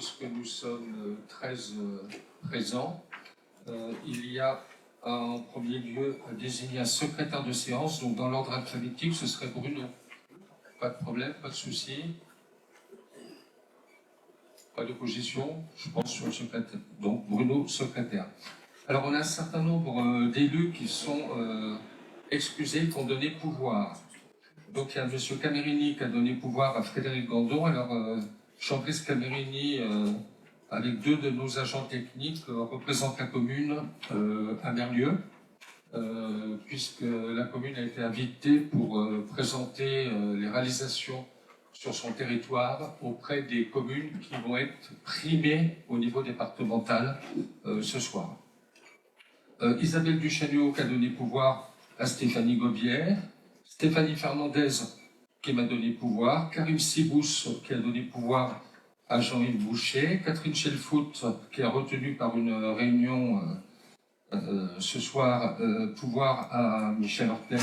puisque nous sommes 13 présents, il y a en premier lieu désigné un secrétaire de séance, donc dans l'ordre alphabétique, ce serait Bruno. Pas de problème, pas de souci. Pas d'opposition, je pense, sur le secrétaire. Donc Bruno, secrétaire. Alors on a un certain nombre d'élus qui sont excusés, qui ont donné pouvoir. Donc il y a M. Camerini qui a donné pouvoir à Frédéric Gandon. Alors Jean-Brice Camerini, avec deux de nos agents techniques, représente la commune à Merlieu, puisque la commune a été invitée pour présenter les réalisations sur son territoire auprès des communes qui vont être primées au niveau départemental ce soir. Isabelle Duchagneau qui a donné pouvoir à Stéphanie Gobière, Stéphanie Fernandez qui m'a donné pouvoir, Karim Sibous qui a donné pouvoir à Jean-Yves Boucher, Catherine Chelfout qui a retenu par une réunion ce soir pouvoir à Michel Horter,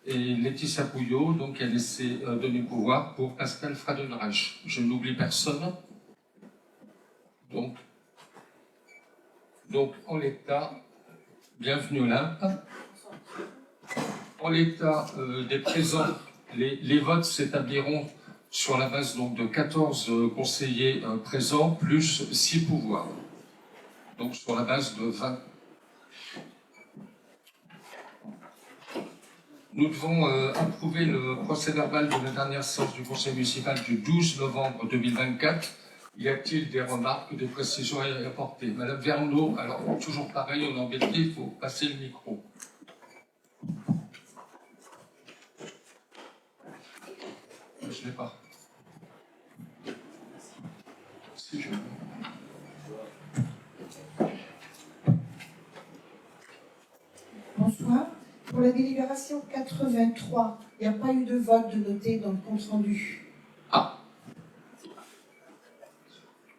et Laetitia Pouillot donc, qui a laissé donner pouvoir pour Pascal Fradenreich. Je n'oublie personne. Donc en l'état, bienvenue Olympe. En l'état des présents, les votes s'établiront sur la base donc, de 14 conseillers présents, plus 6 pouvoirs. Donc sur la base de 20. Nous devons approuver le procès-verbal de la dernière séance du Conseil municipal du 12 novembre 2024. Y a-t-il des remarques ou des précisions à apporter? Madame Verneau, alors toujours pareil, on est embêté, il faut passer le micro. Je ne l'ai pas. Si je... Bonsoir. Pour la délibération 83, il n'y a pas eu de vote de noté dans le compte-rendu. Ah,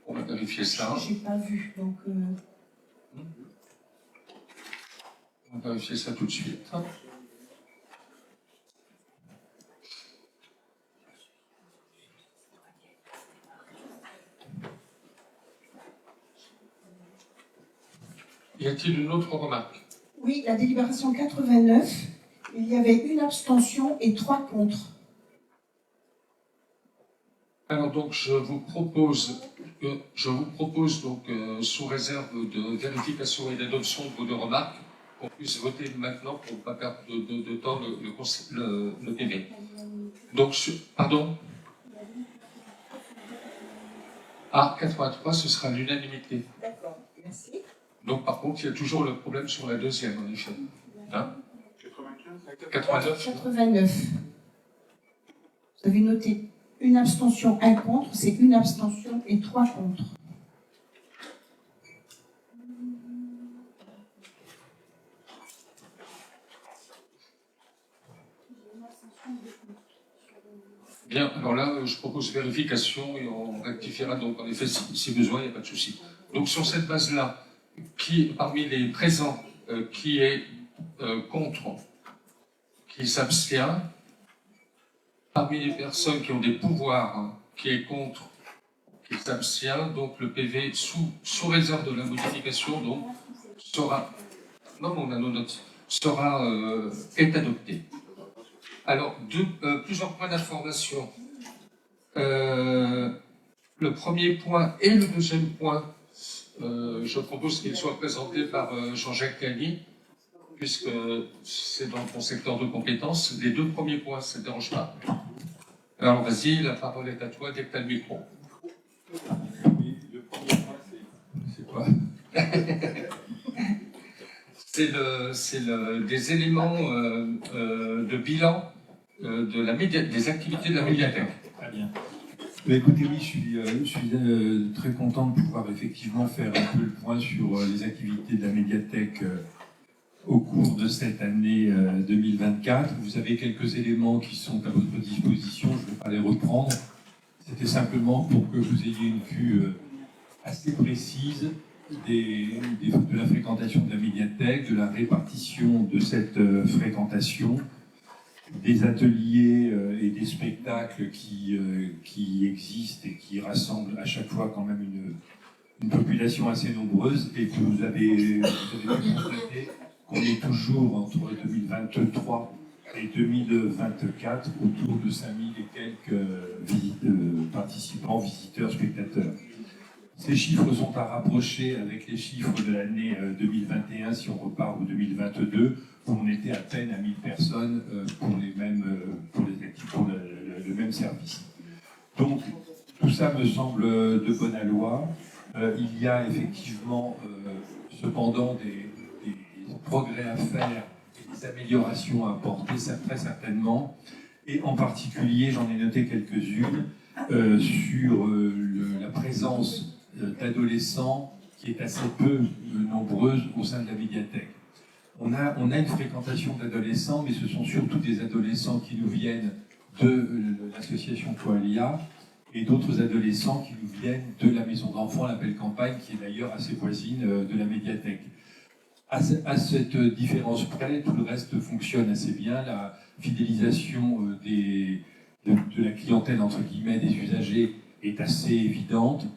on va vérifier ça. Je n'ai pas vu, donc... On va vérifier ça tout de suite. Y a-t-il une autre remarque? Oui, la délibération 89, il y avait une abstention et 3 contre. Alors donc je vous propose donc sous réserve de vérification et d'adoption de vos deux remarques, qu'on puisse voter maintenant pour ne pas perdre de temps le PV. Donc, pardon? Ah, 83, ce sera l'unanimité. D'accord, merci. Donc par contre, il y a toujours le problème sur la deuxième, en effet. Hein? 89. 89. Vous avez noté une abstention, un contre, c'est une abstention et 3 contre. Bien, alors là, je propose vérification et on rectifiera donc en effet si besoin, il n'y a pas de souci. Donc sur cette base-là, qui parmi les présents, qui est contre, qui s'abstient, parmi les personnes qui ont des pouvoirs, qui est contre, qui s'abstient, donc le PV sous réserve de la modification donc sera, non, on a nos notes, est adopté. Alors, plusieurs points d'information. Le premier point et le deuxième point, je propose qu'ils soient présentés par Jean-Jacques Cagny, puisque c'est dans ton secteur de compétences. Les deux premiers points, ça ne dérange pas. Alors vas-y, la parole est à toi dès que tu as le micro. Le premier point, c'est quoi? C'est des éléments de bilan des activités de la médiathèque. Très bien. Mais écoutez, oui, je suis très content de pouvoir effectivement faire un peu le point sur les activités de la médiathèque au cours de cette année 2024. Vous avez quelques éléments qui sont à votre disposition, je ne vais pas les reprendre. C'était simplement pour que vous ayez une vue assez précise de la fréquentation de la médiathèque, de la répartition de cette fréquentation des ateliers et des spectacles qui existent et qui rassemblent à chaque fois quand même une population assez nombreuse, et que vous avez pu constater qu'on est toujours entre 2023 et 2024 autour de 5000 et quelques participants, visiteurs, spectateurs. Ces chiffres sont à rapprocher avec les chiffres de l'année 2021, si on repart au 2022, où on était à peine à 1000 personnes pour le même service. Donc, tout ça me semble de bonne aloi. Il y a effectivement, cependant, des progrès à faire et des améliorations à apporter, très certainement. Et en particulier, j'en ai noté quelques-unes sur la présence d'adolescents qui est assez peu nombreuse au sein de la médiathèque. On a une fréquentation d'adolescents, mais ce sont surtout des adolescents qui nous viennent de l'association Coalia et d'autres adolescents qui nous viennent de la maison d'enfants, la Belle Campagne, qui est d'ailleurs assez voisine de la médiathèque. À cette différence près, tout le reste fonctionne assez bien. La fidélisation de la clientèle, entre guillemets, des usagers est assez évidente.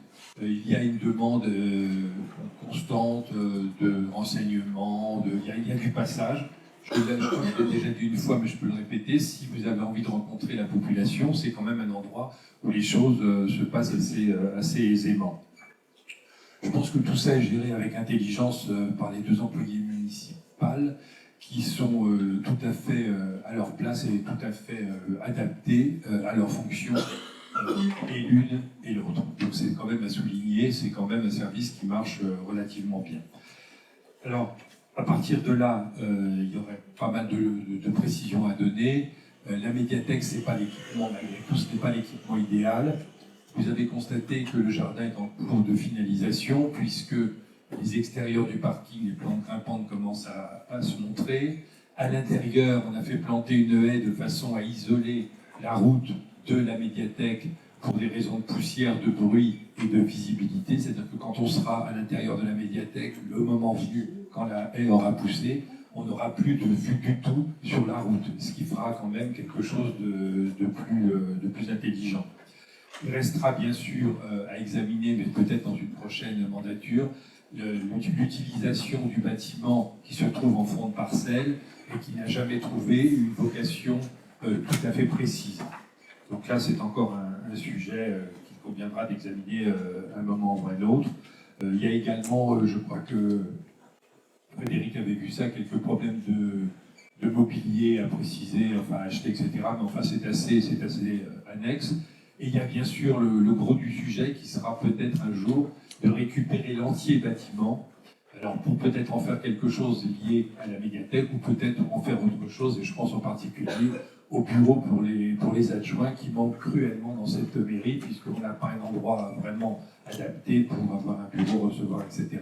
Il y a une demande constante de renseignements, il y a du passage. Je l'ai déjà dit une fois, mais je peux le répéter, si vous avez envie de rencontrer la population, c'est quand même un endroit où les choses se passent assez aisément. Je pense que tout ça est géré avec intelligence par les 2 employés municipales qui sont tout à fait à leur place et tout à fait adaptés à leurs fonctions, et l'une et l'autre. Donc c'est quand même à souligner, c'est quand même un service qui marche relativement bien. Alors, à partir de là, il y aurait pas mal de précisions à donner. La médiathèque, c'est pas l'équipement, malgré tout, ce n'est pas l'équipement idéal. Vous avez constaté que le jardin est en cours de finalisation, puisque les extérieurs du parking, les plantes grimpantes commencent à se montrer. À l'intérieur, on a fait planter une haie de façon à isoler la route de la médiathèque pour des raisons de poussière, de bruit et de visibilité. C'est-à-dire que quand on sera à l'intérieur de la médiathèque, le moment venu, quand la haie aura poussé, on n'aura plus de vue du tout sur la route, ce qui fera quand même quelque chose de plus intelligent. Il restera bien sûr à examiner, mais peut-être dans une prochaine mandature, l'utilisation du bâtiment qui se trouve en fond de parcelle et qui n'a jamais trouvé une vocation tout à fait précise. Donc là, c'est encore un sujet qu'il conviendra d'examiner à un moment ou à un autre. Il y a également, je crois que Frédéric avait vu ça, quelques problèmes de mobilier à préciser, enfin à acheter, etc. Mais enfin, c'est assez annexe. Et il y a bien sûr le gros du sujet qui sera peut-être un jour de récupérer l'entier bâtiment, alors pour peut-être en faire quelque chose lié à la médiathèque ou peut-être en faire autre chose, et je pense en particulier au bureau pour les adjoints qui manquent cruellement dans cette mairie, puisqu'on n'a pas un endroit vraiment adapté pour avoir un bureau, recevoir, etc.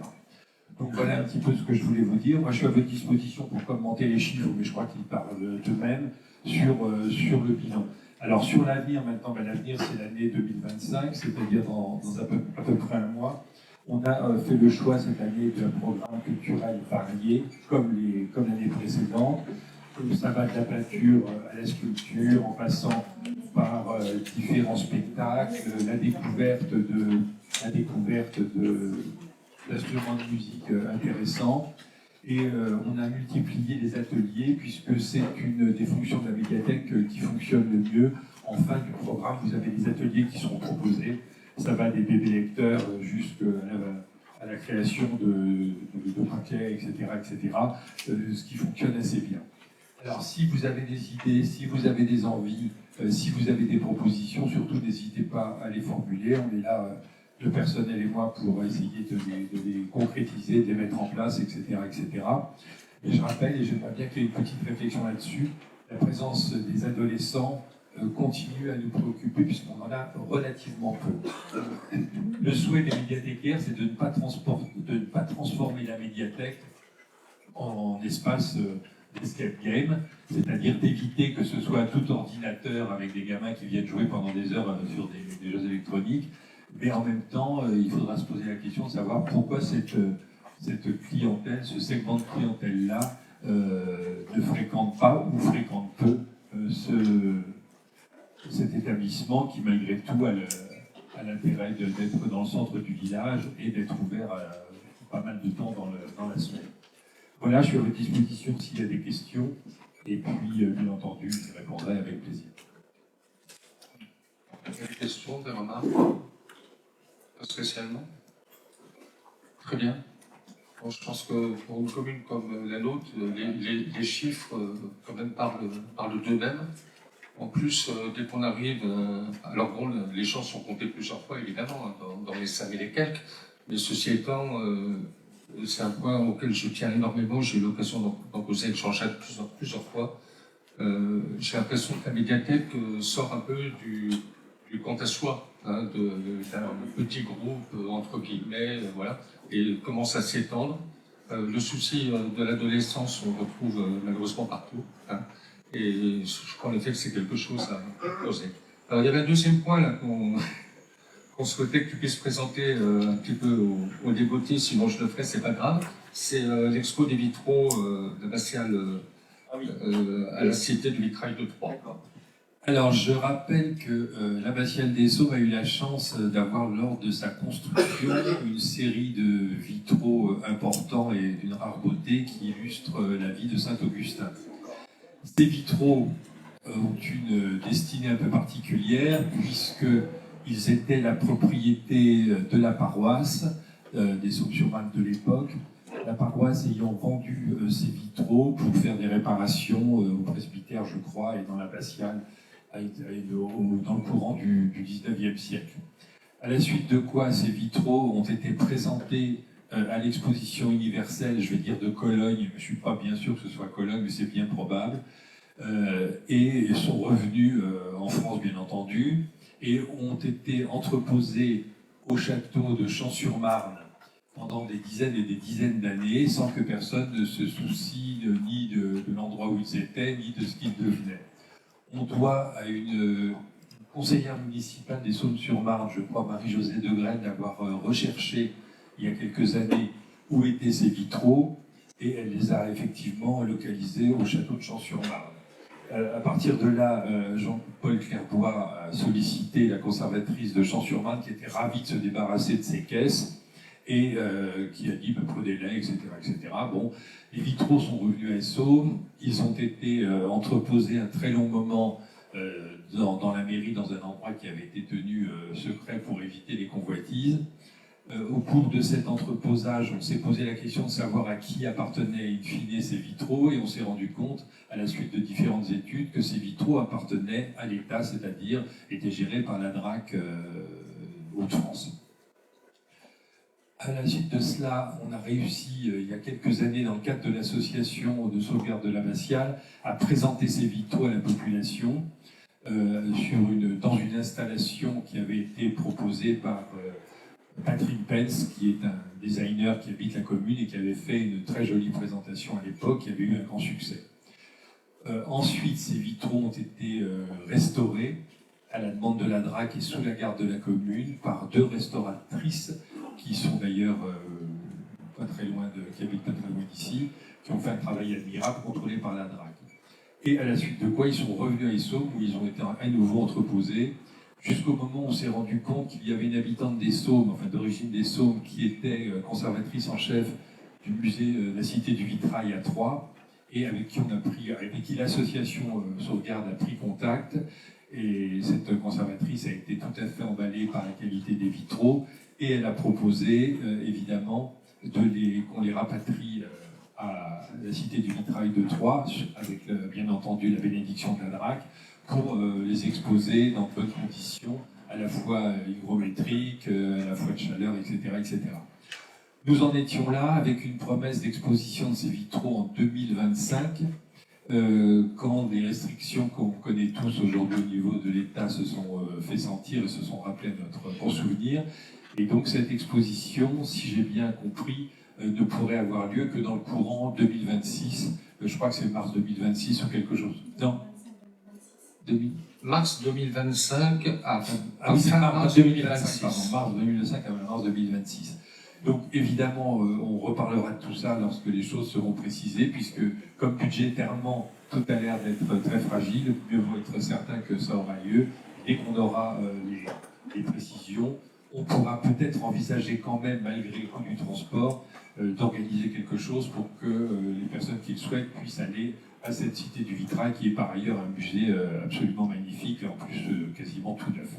Donc voilà un petit peu ce que je voulais vous dire. Moi je suis à votre disposition pour commenter les chiffres, mais je crois qu'ils parlent d'eux-mêmes sur le bilan. Alors sur l'avenir maintenant, l'avenir c'est l'année 2025, c'est-à-dire dans à peu près un mois. On a fait le choix cette année d'un programme culturel varié, comme l'année précédente. Ça va de la peinture à la sculpture, en passant par différents spectacles, la découverte d'instruments de musique intéressants. Et on a multiplié les ateliers, puisque c'est une des fonctions de la médiathèque qui fonctionne le mieux. En fin du programme, vous avez des ateliers qui sont proposés. Ça va des bébés lecteurs jusqu'à la création de paquets, etc., ce qui fonctionne assez bien. Alors, si vous avez des idées, si vous avez des envies, si vous avez des propositions, surtout n'hésitez pas à les formuler. On est là, le personnel et moi, pour essayer de les concrétiser, de les mettre en place, etc., etc. Et je rappelle, et j'aimerais bien qu'il y ait une petite réflexion là-dessus, la présence des adolescents continue à nous préoccuper puisqu'on en a relativement peu. Le souhait des médiathécaires, c'est de ne pas transformer la médiathèque en espace d'escape game, c'est-à-dire d'éviter que ce soit tout ordinateur avec des gamins qui viennent jouer pendant des heures sur des jeux électroniques, mais en même temps, il faudra se poser la question de savoir pourquoi cette clientèle, ce segment de clientèle-là, ne fréquente pas ou fréquente peu cet établissement qui, malgré tout, a l'intérêt d'être dans le centre du village et d'être ouvert pas mal de temps dans la semaine. Voilà, je suis à votre disposition s'il y a des questions, et puis, bien entendu, je répondrai avec plaisir. Des questions, des remarques? Pas spécialement? Très bien. Bon, je pense que pour une commune comme la nôtre, les chiffres quand même parlent d'eux-mêmes. En plus, dès qu'on arrive, alors bon, les gens sont comptés plusieurs fois évidemment, hein, dans les 5000 et quelques, mais ceci étant, c'est un point auquel je tiens énormément, j'ai eu l'occasion d'en causer avec Jean-Jacques plusieurs fois. J'ai l'impression que la médiathèque sort un peu du quant à soi, hein, d'un petit groupe, entre guillemets, voilà, et commence à s'étendre. Le souci de l'adolescence, on le retrouve malheureusement partout, hein, et je crois en effet que c'est quelque chose à poser. Alors il y avait un deuxième point là qu'on souhaitait que tu puisses présenter un petit peu aux dévotés, sinon je le ferai, c'est pas grave. C'est l'expo des vitraux l'abbatiale à la Cité du Vitrail de Troyes. Alors, je rappelle que l'abbatiale des Saumes a eu la chance d'avoir, lors de sa construction, une série de vitraux importants et d'une rare beauté qui illustrent la vie de Saint-Augustin. Ces vitraux ont une destinée un peu particulière, puisqu'ils étaient la propriété de la paroisse des Saumes-sur-Marne de l'époque, la paroisse ayant vendu ces vitraux pour faire des réparations au presbytère, je crois, et dans l'abbatiale, dans le courant du 19e siècle. À la suite de quoi ces vitraux ont été présentés à l'exposition universelle, je vais dire de Cologne, je ne suis pas bien sûr que ce soit Cologne, mais c'est bien probable, et sont revenus en France, bien entendu, et ont été entreposés au château de Champs-sur-Marne pendant des dizaines et des dizaines d'années, sans que personne ne se soucie ni de l'endroit où ils étaient, ni de ce qu'ils devenaient. On doit à une conseillère municipale des Saumes-sur-Marne, je crois Marie-Josée Degrelle, d'avoir recherché il y a quelques années où étaient ces vitraux, et elle les a effectivement localisés au château de Champs-sur-Marne. À partir de là, Jean-Paul Clairbois a sollicité la conservatrice de Champs-sur-Marne, qui était ravie de se débarrasser de ses caisses, et qui a dit prenez-les, etc., etc. Bon, les vitraux sont revenus à Essômes, ils ont été entreposés un très long moment dans la mairie, dans un endroit qui avait été tenu secret pour éviter les convoitises. Au cours de cet entreposage, on s'est posé la question de savoir à qui appartenaient in fine ces vitraux, et on s'est rendu compte, à la suite de différentes études, que ces vitraux appartenaient à l'État, c'est-à-dire étaient gérés par la DRAC Hauts-de-France. À la suite de cela, on a réussi, il y a quelques années, dans le cadre de l'association de sauvegarde de l'abbatiale, à présenter ces vitraux à la population dans une installation qui avait été proposée par Patrick Pence, qui est un designer qui habite la commune et qui avait fait une très jolie présentation à l'époque, qui avait eu un grand succès. Ensuite, ces vitraux ont été restaurés à la demande de la DRAC et sous la garde de la commune par deux restauratrices qui sont d'ailleurs qui habitent pas très loin d'ici, qui ont fait un travail admirable contrôlé par la DRAC. Et à la suite de quoi ils sont revenus à Essômes, où ils ont été à nouveau entreposés, jusqu'au moment où on s'est rendu compte qu'il y avait une habitante des Saumes, enfin d'origine des Saumes, qui était conservatrice en chef du musée de la Cité du Vitrail à Troyes, et avec qui l'association Sauvegarde a pris contact. Et cette conservatrice a été tout à fait emballée par la qualité des vitraux, et elle a proposé, évidemment, qu'on les rapatrie à la Cité du Vitrail de Troyes, avec bien entendu la bénédiction de la DRAC, pour les exposer dans de bonnes conditions, à la fois hygrométriques, à la fois de chaleur, etc., etc. Nous en étions là avec une promesse d'exposition de ces vitraux en 2025, quand les restrictions qu'on connaît tous aujourd'hui au niveau de l'État se sont fait sentir et se sont rappelées à notre bon souvenir. Et donc cette exposition, si j'ai bien compris, ne pourrait avoir lieu que dans le courant 2026. Je crois que c'est mars 2026 ou quelque chose. Non. Mars 2025 oui, c'est mars 2025, pardon, mars 2025 à mars 2026. Donc évidemment, on reparlera de tout ça lorsque les choses seront précisées, puisque comme budgétairement, tout a l'air d'être très fragile, mieux vaut être certain que ça aura lieu. Dès qu'on aura les précisions, on pourra peut-être envisager quand même, malgré le coût du transport, d'organiser quelque chose pour que les personnes qui le souhaitent puissent aller à cette Cité du Vitrail, qui est par ailleurs un musée absolument magnifique, en plus quasiment tout neuf.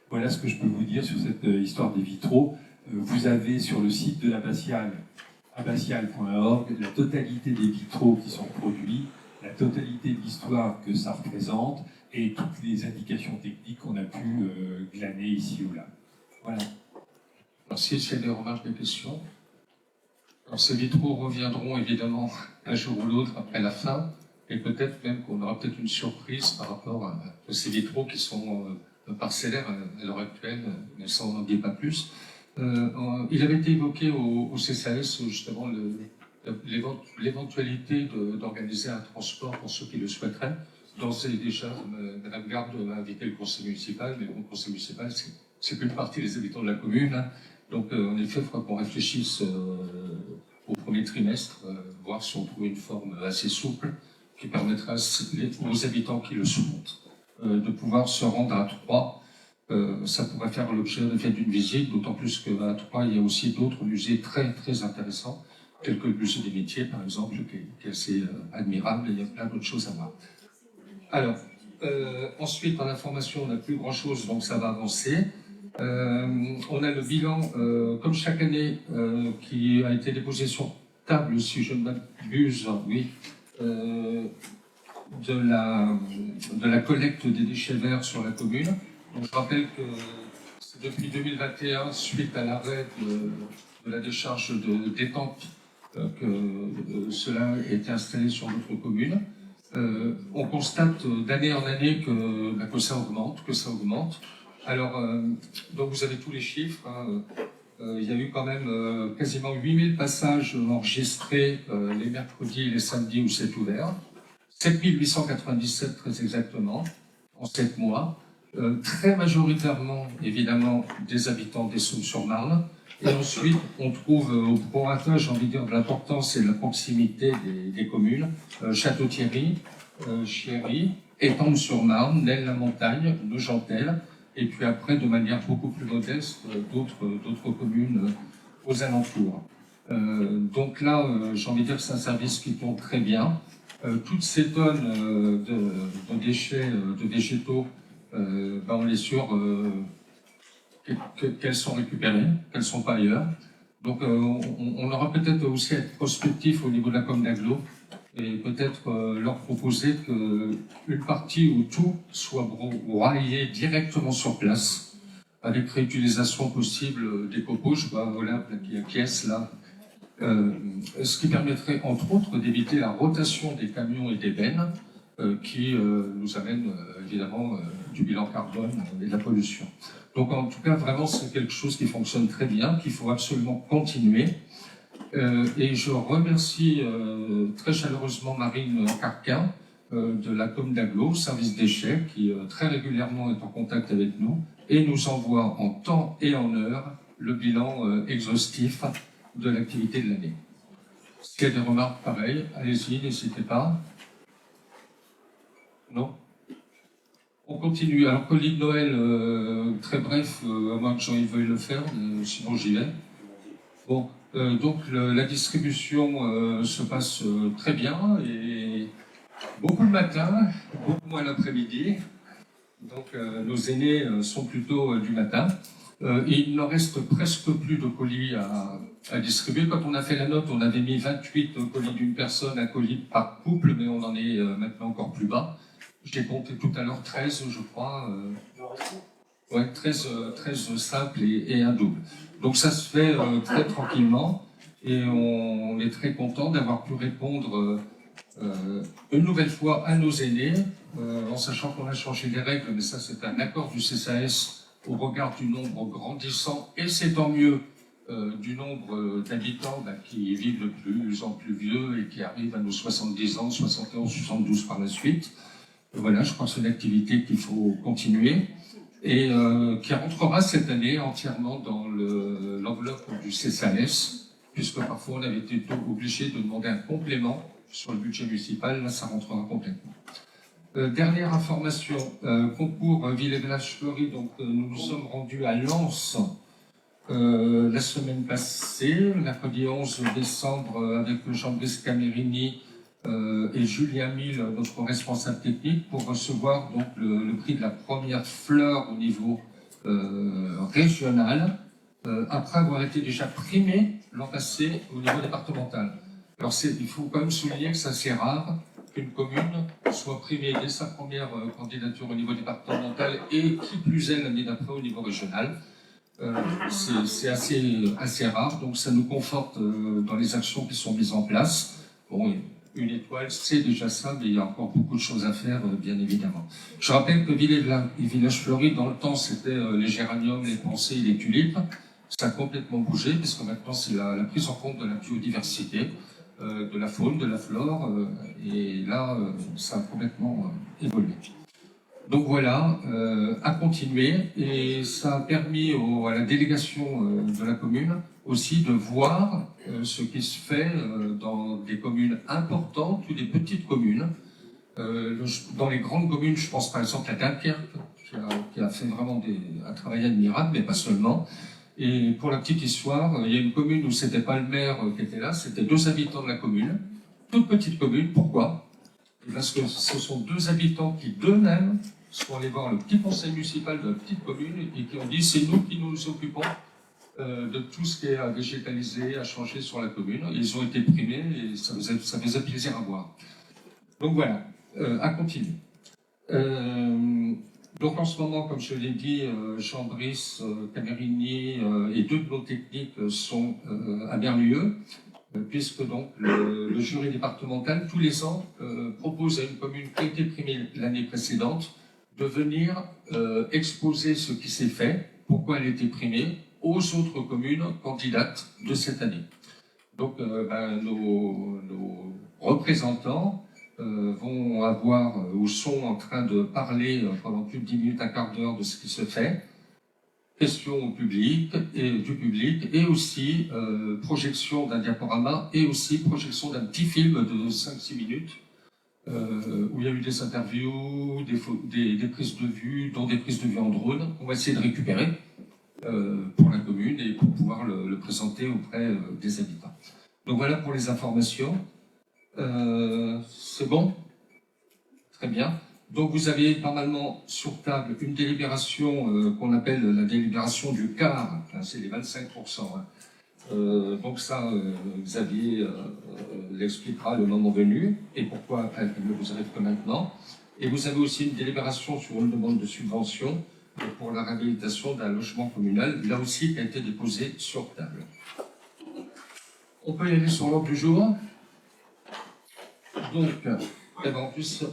Voilà ce que je peux vous dire sur cette histoire des vitraux. Vous avez sur le site de l'abbatiale, abbatiale.org, la totalité des vitraux qui sont produits, la totalité de l'histoire que ça représente et toutes les indications techniques qu'on a pu glaner ici ou là. Voilà. Merci. S'il y a des remarques, des questions. Alors, ces vitraux reviendront évidemment un jour ou l'autre après la fin, et peut-être même qu'on aura peut-être une surprise par rapport à ces vitraux qui sont parcellaires à l'heure actuelle, mais ça on n'en dit pas plus. Il avait été évoqué au CCAS justement l'éventualité d'organiser un transport pour ceux qui le souhaiteraient. D'ores et déjà, Madame Garde a invité le conseil municipal, mais bon, le conseil municipal, c'est qu'une partie des habitants de la commune. Hein. Donc, en effet, il faudra qu'on réfléchisse au premier trimestre, voir si on trouve une forme assez souple qui permettra aux habitants qui le souhaitent de pouvoir se rendre à Troyes. Ça pourrait faire l'objet d'une visite, d'autant plus qu'à Troyes, il y a aussi d'autres musées très, très intéressants, tels que le musée des métiers, par exemple, qui est assez admirable, et il y a plein d'autres choses à voir. Alors, ensuite, en information, on n'a plus grand-chose, donc ça va avancer. On a le bilan, comme chaque année, qui a été déposé sur table, si je ne m'abuse, oui, de la collecte des déchets verts sur la commune. Donc, je rappelle que c'est depuis 2021, suite à l'arrêt de la décharge de détente, que cela a été installé sur notre commune. On constate d'année en année que ça augmente. Alors, donc vous avez tous les chiffres. Hein. Il y a eu quand même quasiment 8000 passages enregistrés les mercredis et les samedis où c'est ouvert. 7897 très exactement, en 7 mois. Très majoritairement, évidemment, des habitants des Saônes-sur-Marne. Et ensuite, on trouve au prorata, j'ai envie de dire, de l'importance et de la proximité des communes, Château-Thierry, Chiéry, Étampes-sur-Marne, Nesles-la-Montagne, Nogentelle, et puis après, de manière beaucoup plus modeste, d'autres communes aux alentours. Donc là, j'ai envie de dire que c'est un service qui tourne très bien. Toutes ces tonnes de déchets, de végétaux, on est sûr qu'elles sont récupérées, qu'elles ne sont pas ailleurs. Donc on aura peut-être aussi à être prospectif au niveau de la com d'Aglo et peut-être leur proposer qu'une partie ou tout soit broyé directement sur place, avec réutilisation possible des copeaux. Je vois voilà, qui acquiesce là. Ce qui permettrait entre autres d'éviter la rotation des camions et des bennes qui nous amène évidemment du bilan carbone et de la pollution. Donc en tout cas, vraiment, c'est quelque chose qui fonctionne très bien, qu'il faut absolument continuer. Et je remercie très chaleureusement Marine Carquin de la com d'Aglo, service déchets, qui très régulièrement est en contact avec nous et nous envoie en temps et en heure le bilan exhaustif de l'activité de l'année. S'il y a des remarques pareilles, allez-y, n'hésitez pas. Non ? On continue. Alors, colis de Noël, très bref, à moins que Jean-Yves veuille le faire, sinon j'y vais. Bon, donc la distribution se passe très bien, et beaucoup le matin, beaucoup moins l'après-midi. Donc, nos aînés sont plutôt du matin. Il ne reste presque plus de colis à distribuer. Quand on a fait la note, on avait mis 28 colis d'une personne, un colis par couple, mais on en est maintenant encore plus bas. J'ai compté tout à l'heure 13, je crois. Ouais, 13 simples et un double. Donc ça se fait très tranquillement et on est très content d'avoir pu répondre une nouvelle fois à nos aînés, en sachant qu'on a changé les règles, mais ça c'est un accord du CCAS au regard du nombre grandissant, et c'est tant mieux du nombre d'habitants qui vivent de plus en plus vieux et qui arrivent à nos 70 ans, 71, 72 par la suite. Voilà, je pense que c'est une activité qu'il faut continuer. et qui rentrera cette année entièrement dans l'enveloppe du CSAS, puisque parfois on avait été obligé de demander un complément sur le budget municipal, là ça rentrera complètement. Dernière information, concours Ville-et-Village-Fleury, donc nous nous sommes rendus à Lens la semaine passée, mercredi 11 décembre, avec Jean-Brice Camerini et Julien Mille, notre responsable technique, pour recevoir donc le prix de la première fleur au niveau régional, après avoir été déjà primé l'an passé au niveau départemental. Alors il faut quand même souligner que c'est assez rare qu'une commune soit primée dès sa première candidature au niveau départemental et qui plus est l'année d'après au niveau régional. C'est assez rare, donc ça nous conforte dans les actions qui sont mises en place. Bon, une étoile, c'est déjà ça, mais il y a encore beaucoup de choses à faire, bien évidemment. Je rappelle que Village-Fleury, dans le temps, c'était les géraniums, les pensées et les tulipes. Ça a complètement bougé, puisque maintenant, c'est la prise en compte de la biodiversité, de la faune, de la flore, et là, ça a complètement évolué. Donc voilà, à continuer, et ça a permis à la délégation de la commune aussi de voir ce qui se fait dans des communes importantes ou des petites communes. Dans les grandes communes, je pense par exemple à Dunkerque, qui a fait vraiment un travail admirable, mais pas seulement. Et pour la petite histoire, il y a une commune où c'était pas le maire qui était là, c'était 2 habitants de la commune, toute petite commune. Pourquoi? Parce que ce sont 2 habitants qui d'eux-mêmes sont allés voir le petit conseil municipal de la petite commune et qui ont dit c'est nous qui nous occupons de tout ce qui est à végétaliser, à changer sur la commune. Et ils ont été primés et ça faisait plaisir à voir. Donc voilà, à continuer. Donc en ce moment, comme je l'ai dit, Jean-Brice Camerini et 2 de nos techniques sont à Berlieux, puisque donc le jury départemental, tous les ans, propose à une commune qui a été primée l'année précédente de venir exposer ce qui s'est fait, pourquoi elle a été primée, aux autres communes candidates de cette année. Donc nos représentants vont avoir ou sont en train de parler pendant plus de 10 minutes, un quart d'heure de ce qui se fait, questions au public du public, et aussi projection d'un diaporama, et aussi projection d'un petit film de 5-6 minutes, où il y a eu des interviews, des prises de vue, dont des prises de vue en drone, qu'on va essayer de récupérer pour la commune et pour pouvoir le présenter auprès des habitants. Donc voilà pour les informations. C'est bon? Très bien. Donc vous avez normalement sur table une délibération qu'on appelle la délibération du quart, enfin, c'est les 25%. Donc ça, Xavier l'expliquera le moment venu, et pourquoi elle ne vous arrive que maintenant. Et vous avez aussi une délibération sur une demande de subvention pour la réhabilitation d'un logement communal, là aussi qui a été déposée sur table. On peut y aller sur l'ordre du jour. Donc, en plus,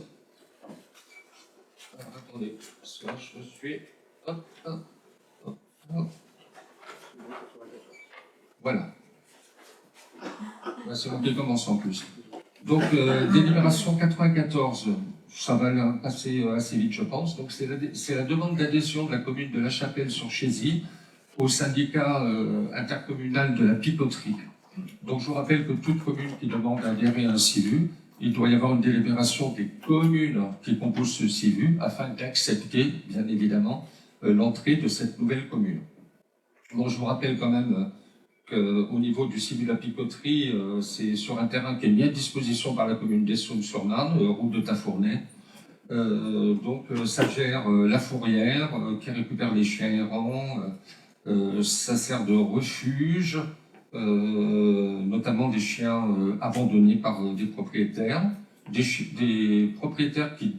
alors, attendez, parce que là je suis... Hop, hop, hop, hop. Voilà. C'est moi qui commence en plus. Donc, délibération 94, ça va passer assez vite, je pense. Donc, c'est la demande d'adhésion de la commune de La Chapelle-sur-Chézy au syndicat intercommunal de la picoterie. Donc, je vous rappelle que toute commune qui demande à adhérer à un CIVU, il doit y avoir une délibération des communes qui composent ce CIVU afin d'accepter, bien évidemment, l'entrée de cette nouvelle commune. Bon, je vous rappelle quand même qu'au niveau du CIVU de la picoterie, c'est sur un terrain qui est mis à disposition par la commune d'Essômes-sur-Marne, route de Tafournais. Donc, ça gère la fourrière qui récupère les chiens errants, ça sert de refuge, notamment des chiens abandonnés par des propriétaires, des propriétaires qui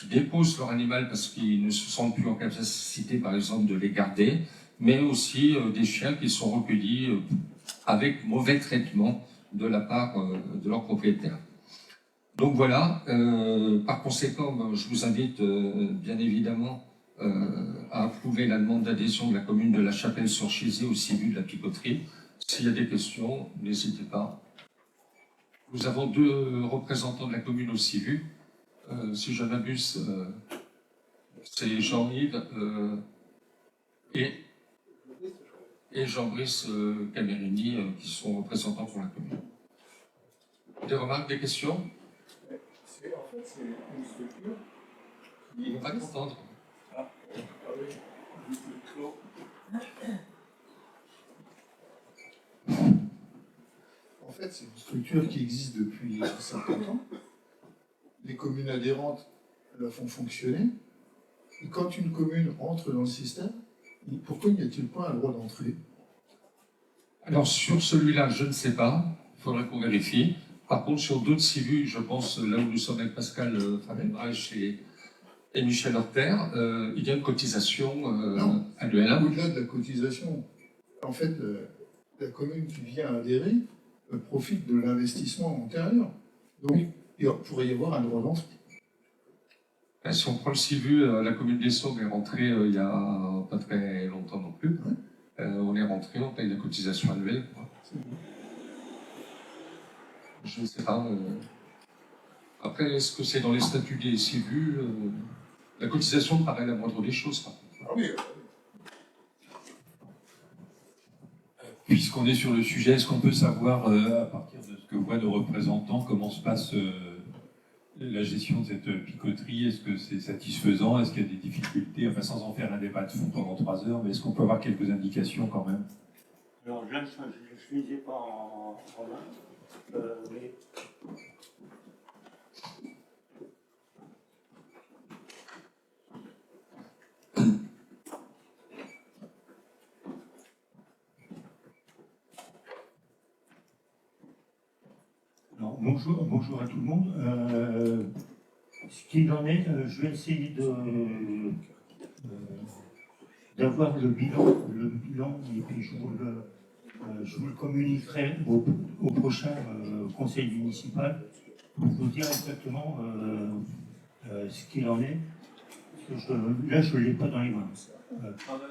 déposent leur animal parce qu'ils ne se sentent plus en capacité, par exemple, de les garder, mais aussi des chiens qui sont recueillis avec mauvais traitement de la part de leurs propriétaires. Donc voilà, par conséquent, je vous invite bien évidemment à approuver la demande d'adhésion de la commune de La Chapelle-sur-Chézy au CIVU de la picoterie. S'il y a des questions, n'hésitez pas. Nous avons 2 représentants de la commune au CIVU. Si je m'abuse, c'est Jean-Yves et Jean-Brice Camerini, qui sont représentants pour la commune. Des remarques, des questions? En fait, c'est une structure Ils ne vont pas comprendre. En fait, c'est une structure qui existe depuis 50 ans. Les communes adhérentes la font fonctionner. Et quand une commune entre dans le système, pourquoi n'y a-t-il pas un droit d'entrée? Alors sur celui-là, je ne sais pas. Il faudrait qu'on vérifie. Par contre, sur d'autres CIVU, je pense, là où nous sommes avec Pascal Fagenreich et Michel Horter, il y a une cotisation annuelle. Au-delà de la cotisation, en fait, la commune qui vient adhérer profite de l'investissement antérieur. Donc, il pourrait y avoir un droit d'entrée. Si on prend le CIVU, la commune des Saumes est rentrée il n'y a pas très longtemps non plus. On est rentré, on paye la cotisation annuelle. Je ne sais pas. Après, est-ce que c'est dans les statuts des CIVU? La cotisation me paraît la moindre des choses. Ah oui. Puisqu'on est sur le sujet, est-ce qu'on peut savoir, à partir de ce que voient nos représentants, comment se passe la gestion de cette picoterie? Est-ce que c'est satisfaisant? Est-ce qu'il y a des difficultés? Enfin, sans en faire un débat de fond pendant 3 heures, mais est-ce qu'on peut avoir quelques indications quand même? Alors, je ne lisais pas en main, mais... Alors, bonjour à tout le monde. Ce qu'il en est, je vais essayer d'avoir le bilan, et puis je vous le communiquerai au prochain conseil municipal pour vous dire exactement ce qu'il en est. Parce que là, je ne l'ai pas dans les mains.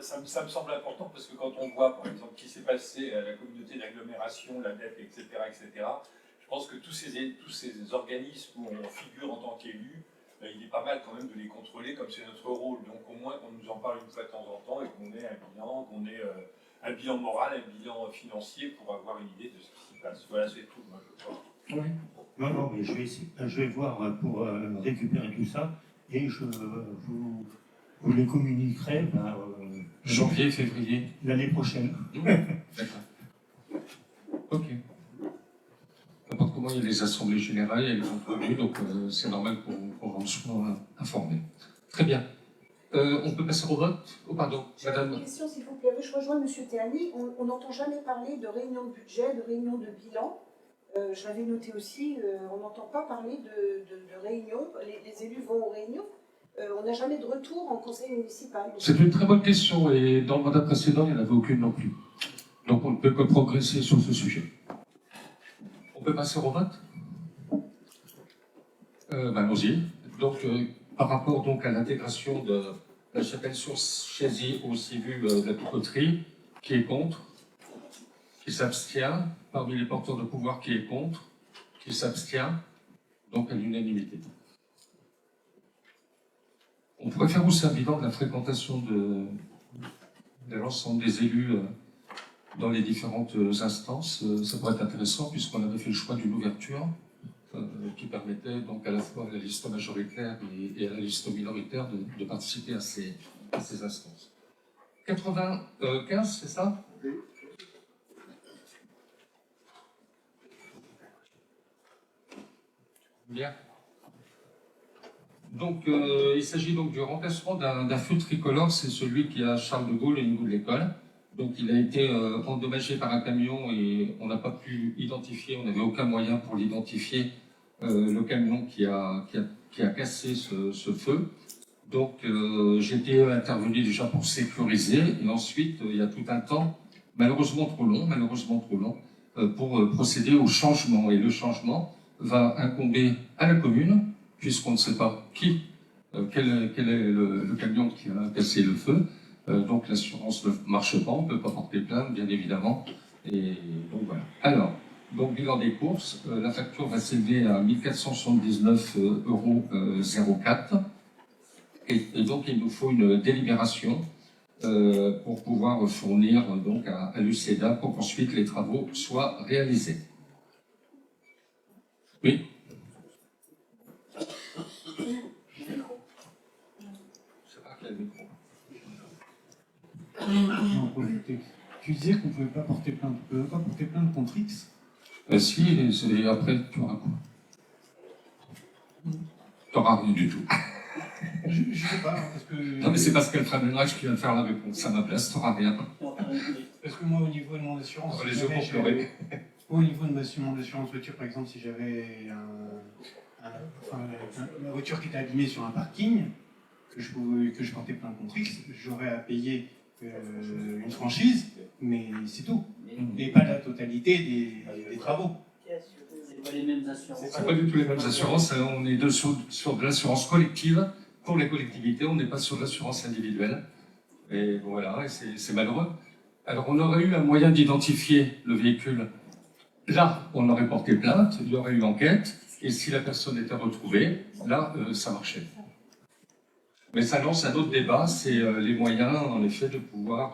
Ça me semble important parce que quand on voit, par exemple, ce qui s'est passé à la communauté d'agglomération, la dette, etc., je pense que tous ces organismes où on figure en tant qu'élu, il est pas mal quand même de les contrôler comme c'est notre rôle. Donc au moins qu'on nous en parle une fois de temps en temps et qu'on ait un bilan, un bilan moral, un bilan financier pour avoir une idée de ce qui s'y passe. Voilà, c'est tout, moi, je crois. Oui. Non, mais je vais voir pour récupérer tout ça et je vous les communiquerai Janvier, février. l'année prochaine. D'accord. Ok. N'importe comment, il y a les assemblées générales, il y a les entrevues, donc c'est normal qu'on soit informé. Très bien. On peut passer au vote? Oh, pardon, madame. Une question, s'il vous plaît. Oui, je rejoins M. Théani. On n'entend jamais parler de réunion de budget, de réunion de bilan. Je l'avais noté aussi, on n'entend pas parler de réunion. Les élus vont aux réunions. On n'a jamais de retour en conseil municipal. C'est une très bonne question, et dans le mandat précédent, il n'y en avait aucune non plus. Donc on ne peut que progresser sur ce sujet. On peut passer au vote? Allons-y. Donc, par rapport donc, à l'intégration de la chapelle sur Chézy au CIVU de la picoterie, qui est contre? Qui s'abstient? Parmi les porteurs de pouvoir, qui est contre? Qui s'abstient? Donc à l'unanimité. On pourrait faire aussi un bilan de la fréquentation de l'ensemble des élus dans les différentes instances. Ça pourrait être intéressant puisqu'on avait fait le choix d'une ouverture qui permettait donc à la fois à la liste majoritaire et à la liste minoritaire de participer à ces instances. 95, c'est ça? Bien. Donc, il s'agit donc du remplacement d'un feu tricolore, c'est celui qui est à Charles de Gaulle et au niveau de l'école. Donc, il a été endommagé par un camion et on n'a pas pu identifier, on n'avait aucun moyen pour l'identifier, le camion qui a cassé ce feu. Donc, j'étais intervenu déjà pour sécuriser et ensuite, il y a tout un temps, malheureusement trop long, pour procéder au changement. Et le changement va incomber à la commune, puisqu'on ne sait pas quel est le camion qui a cassé le feu. Donc l'assurance ne marche pas, on ne peut pas porter plainte, bien évidemment. Et donc voilà. Alors, donc bilan des courses, la facture va s'élever à 1479,04 €. Et donc il nous faut une délibération pour pouvoir fournir donc à l'UCEDA pour qu'ensuite les travaux soient réalisés. Oui. Tu disais qu'on ne pouvait pas porter plainte. On ne peut pas porter plainte contre X. Si, après, tu auras quoi? Tu n'auras rien du tout. Je ne sais pas, parce que... Non, mais c'est parce qu'elle Menrach qui vient de faire la réponse à ma place, tu n'auras rien. Parce que moi, au niveau de mon assurance... Les yeux pour pleurer. Au niveau de mon assurance voiture, par exemple, si j'avais ma voiture qui était abîmée sur un parking, que je portais plainte contre X, j'aurais à payer une franchise, mais c'est tout. Et pas la totalité des travaux. C'est pas les mêmes assurances. C'est pas du tout les mêmes assurances. On est sur de l'assurance collective. Pour les collectivités, on n'est pas sur de l'assurance individuelle. Et voilà, et c'est malheureux. Alors, on aurait eu un moyen d'identifier le véhicule. Là, on aurait porté plainte, il y aurait eu enquête, et si la personne était retrouvée, là, ça marchait. Mais ça lance un autre débat, c'est les moyens, en effet, de pouvoir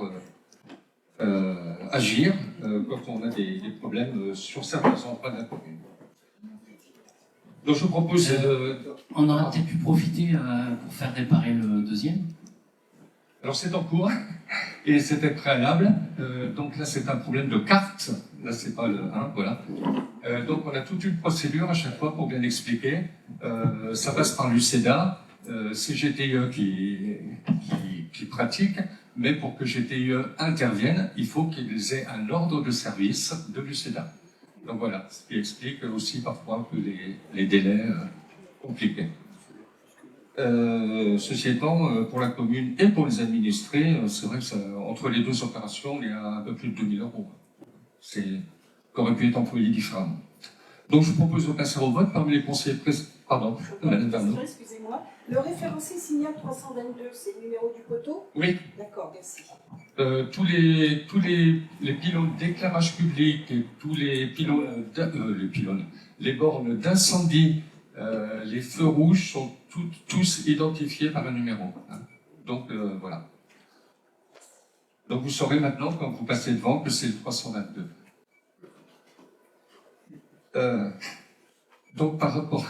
agir quand on a des problèmes sur certains endroits de la commune. Donc je propose de... On aurait peut-être pu profiter pour faire réparer le deuxième. Alors c'est en cours, et c'était préalable, donc là c'est un problème de carte, là c'est pas le... voilà. Donc on a toute une procédure à chaque fois pour bien expliquer, ça passe par l'UCEDA, c'est GTIE qui pratique, mais pour que GTIE intervienne, il faut qu'ils aient un ordre de service de l'UCEDA. Donc voilà, ce qui explique aussi parfois un peu les délais compliqués. Ceci étant, pour la commune et pour les administrés, c'est vrai que entre les deux opérations, il y a un peu plus de 2 000 €. C'est qu'aurait pu être employé différemment. Donc je vous propose de passer au vote parmi les conseillers présents. Pardon, Madame Verneau. Excusez-moi. Le référencé signal 322, c'est le numéro du poteau? Oui. D'accord, merci. Tous les pylônes d'éclairage public et tous les pylônes, les bornes d'incendie, les feux rouges sont tous identifiés par un numéro. Donc voilà. Donc vous saurez maintenant quand vous passez devant que c'est le 322. Donc par rapport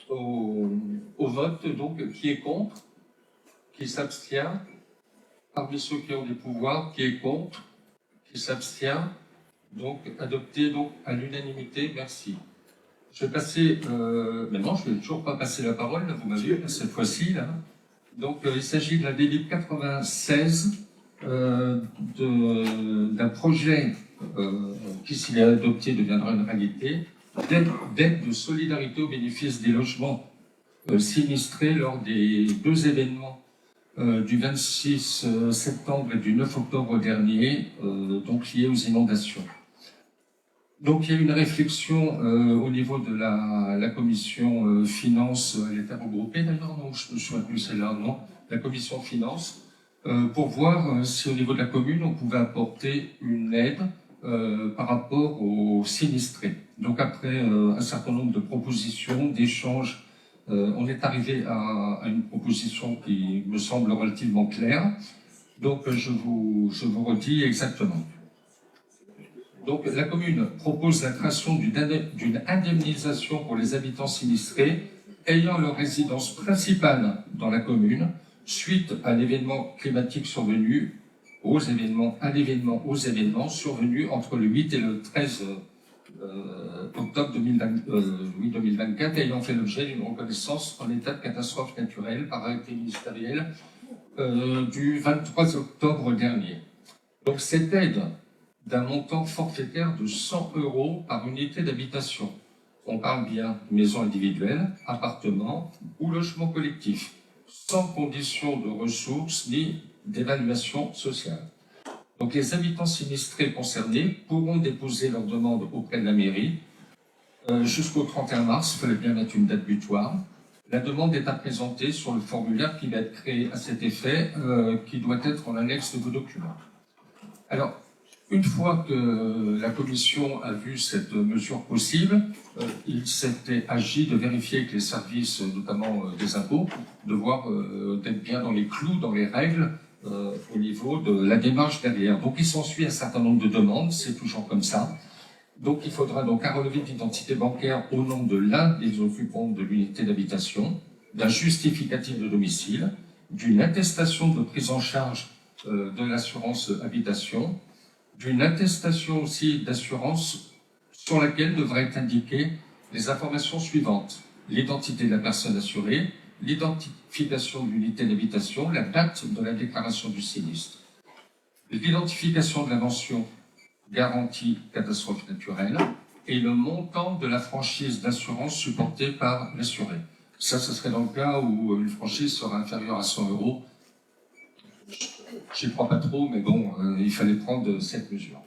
au vote, donc qui est contre? Qui s'abstient, parmi ceux qui ont des pouvoirs, qui est contre, qui s'abstient, donc adopté donc, à l'unanimité, merci. Je vais passer, maintenant je ne vais toujours pas passer la parole, là, vous m'avez vu cette fois-ci, là. Donc il s'agit de la délib 96, d'un projet qui, s'il est adopté, deviendra une réalité, d'aide de solidarité au bénéfice des logements sinistrés lors des deux événements du 26 septembre et du 9 octobre dernier, donc liés aux inondations. Donc il y a eu une réflexion au niveau de la commission finance, elle était regroupée d'ailleurs, non, je me souviens plus celle-là, non, la commission finance, pour voir si au niveau de la commune on pouvait apporter une aide par rapport aux sinistrés. Donc après un certain nombre de propositions, d'échanges, on est arrivé à une proposition qui me semble relativement claire. Donc je vous redis exactement. Donc la commune propose la création d'une indemnisation pour les habitants sinistrés ayant leur résidence principale dans la commune suite à l'événement climatique survenu, aux événements survenus entre le 8 et le 13 octobre 2024, ayant fait l'objet d'une reconnaissance en état de catastrophe naturelle par arrêté ministériel du 23 octobre dernier. Donc cette aide d'un montant forfaitaire de 100 € par unité d'habitation. On parle bien maison individuelle, appartement ou logement collectif, sans condition de ressources ni d'évaluation sociale. Donc les habitants sinistrés concernés pourront déposer leur demande auprès de la mairie jusqu'au 31 mars, il fallait bien mettre une date butoir. La demande est à présenter sur le formulaire qui va être créé à cet effet, qui doit être en annexe de vos documents. Alors, Une fois que la commission a vu cette mesure possible, il s'était agi de vérifier avec les services, notamment des impôts, de voir d'être bien dans les clous, dans les règles, au niveau de la démarche derrière. Donc il s'ensuit un certain nombre de demandes, c'est toujours comme ça. Donc il faudra donc un relevé d'identité bancaire au nom de l'un des occupants de l'unité d'habitation, d'un justificatif de domicile, d'une attestation de prise en charge de l'assurance habitation, d'une attestation aussi d'assurance sur laquelle devraient être indiquées les informations suivantes: l'identité de la personne assurée, l'identification de l'unité d'habitation, la date de la déclaration du sinistre, l'identification de la mention garantie catastrophe naturelle et le montant de la franchise d'assurance supportée par l'assuré. Ça, ce serait dans le cas où une franchise sera inférieure à 100 €. J'y crois pas trop, mais bon, il fallait prendre cette mesure.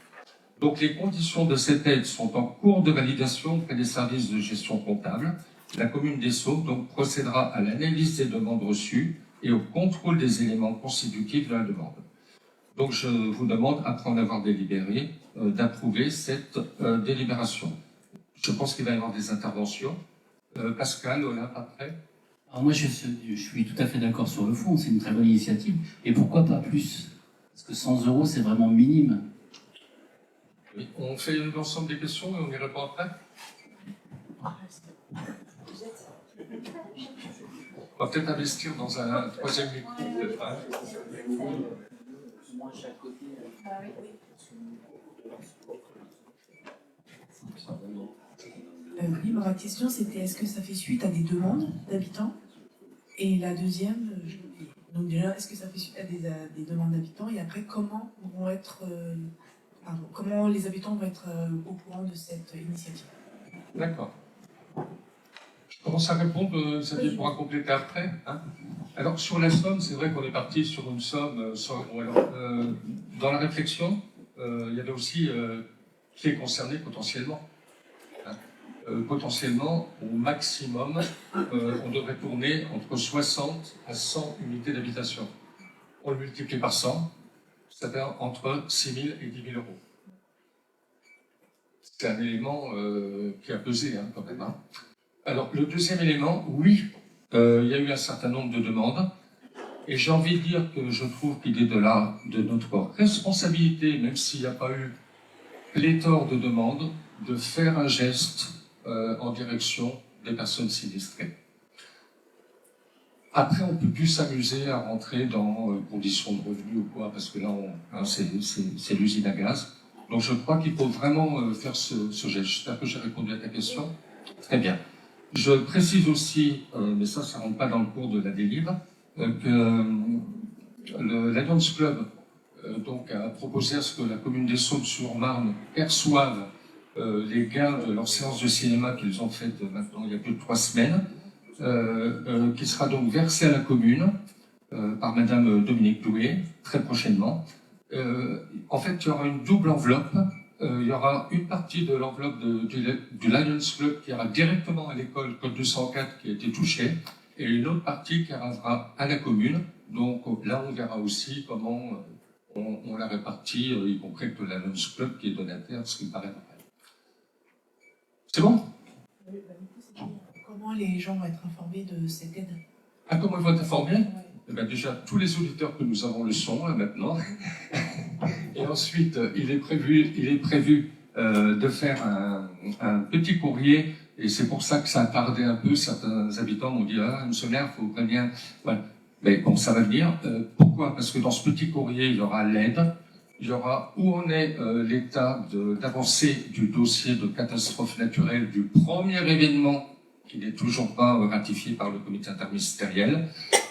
Donc les conditions de cette aide sont en cours de validation auprès des services de gestion comptable. La commune d'Essaux donc procédera à l'analyse des demandes reçues et au contrôle des éléments constitutifs de la demande. Donc je vous demande, après en avoir délibéré, d'approuver cette délibération. Je pense qu'il va y avoir des interventions. Pascal, Olympe, après. Alors moi, je suis tout à fait d'accord sur le fond, c'est une très bonne initiative. Et pourquoi pas plus? Parce que 100 €, c'est vraiment minime. Oui. On fait l'ensemble des questions et on y répond après. On va peut-être investir dans un troisième micro, peut-être, hein. Oui, ma question c'était est-ce que ça fait suite à des demandes d'habitants? Et la deuxième, donc déjà, est-ce que ça fait suite à des demandes d'habitants? Et après, comment les habitants vont être au courant de cette initiative? D'accord. Je commence à répondre, Xavier pourra compléter après. Hein. Alors, sur la somme, c'est vrai qu'on est parti sur une somme 100 €. Alors, dans la réflexion, il y avait aussi qui est concerné potentiellement. Potentiellement, au maximum, on devrait tourner entre 60 à 100 unités d'habitation. On le multiplie par 100, ça fait entre 6 000 et 10 000 €. C'est un élément qui a pesé quand même. Hein. Alors, le deuxième élément, oui, il y a eu un certain nombre de demandes, et j'ai envie de dire que je trouve qu'il est de notre responsabilité, même s'il n'y a pas eu pléthore de demandes, de faire un geste en direction des personnes sinistrées. Après, on ne peut plus s'amuser à rentrer dans conditions de revenus ou quoi, parce que là, c'est l'usine à gaz. Donc je crois qu'il faut vraiment faire ce geste. J'espère que j'ai répondu à ta question. Très bien. Je précise aussi, mais ça ne rentre pas dans le cours de la délibération, que l'Alliance Club donc, a proposé à ce que la commune des Saulnes-sur-Marne perçoive les gains de leur séance de cinéma qu'ils ont faite maintenant il y a plus de 3 semaines, qui sera donc versé à la commune par Madame Dominique Doué, très prochainement. En fait, il y aura une double enveloppe. Il y aura une partie de l'enveloppe du Lions Club qui ira directement à l'école Code 204 qui a été touchée, et une autre partie qui arrivera à la commune. Donc là, on verra aussi comment on la répartit, y compris avec le Lions Club qui est donataire, ce qui me paraît normal. C'est bon? Comment les gens vont être informés de cette aide? Ah, comment ils vont être informés? Eh bien, déjà, tous les auditeurs que nous avons le sont, là, maintenant. Et ensuite, il est prévu de faire un petit courrier, et c'est pour ça que ça a tardé un peu. Certains habitants m'ont dit « Ah, monsieur le maire, il faut bien... » Voilà. Mais bon, ça va venir. Pourquoi? Parce que dans ce petit courrier, il y aura l'aide, il y aura où on est l'état d'avancée du dossier de catastrophe naturelle du premier événement qui n'est toujours pas ratifié par le comité interministériel,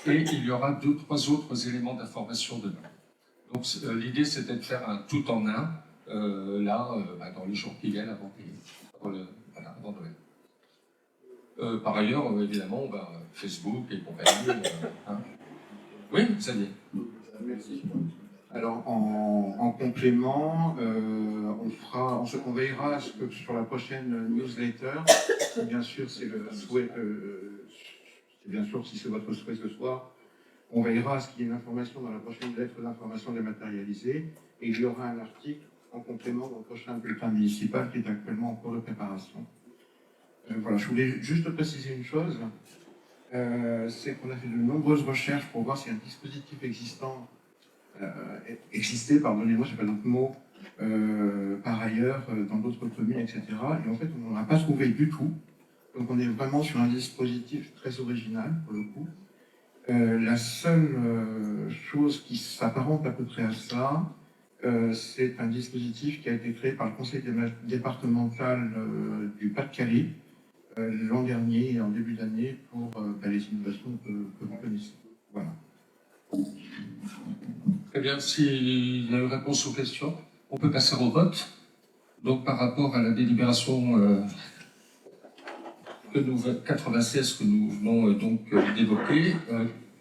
et il y aura 2 ou 3 autres éléments d'information dedans. Donc l'idée c'était de faire un tout en un, dans les jours qui viennent avant Noël. Par ailleurs, évidemment, Facebook et compagnie. Hein. Oui, Xavier. Merci. Alors, en complément, on veillera à ce que sur la prochaine newsletter, si bien sûr c'est le souhait, si c'est votre souhait ce soir, on veillera à ce qu'il y ait une information dans la prochaine lettre d'information dématérialisée, et il y aura un article en complément dans le prochain bulletin municipal qui est actuellement en cours de préparation. Voilà, je voulais juste préciser une chose, c'est qu'on a fait de nombreuses recherches pour voir si un dispositif existait, pardonnez-moi, je n'ai pas d'autre mot, par ailleurs, dans d'autres communes, etc. Et en fait, on n'en a pas trouvé du tout. Donc on est vraiment sur un dispositif très original, pour le coup. La seule chose qui s'apparente à peu près à ça, c'est un dispositif qui a été créé par le conseil départemental du Pas-de-Calais l'an dernier et en début d'année pour les innovations que vous connaissez. Voilà. Très bien, s'il y a une réponse aux questions, on peut passer au vote. Donc par rapport à la délibération 96 que nous venons d'évoquer,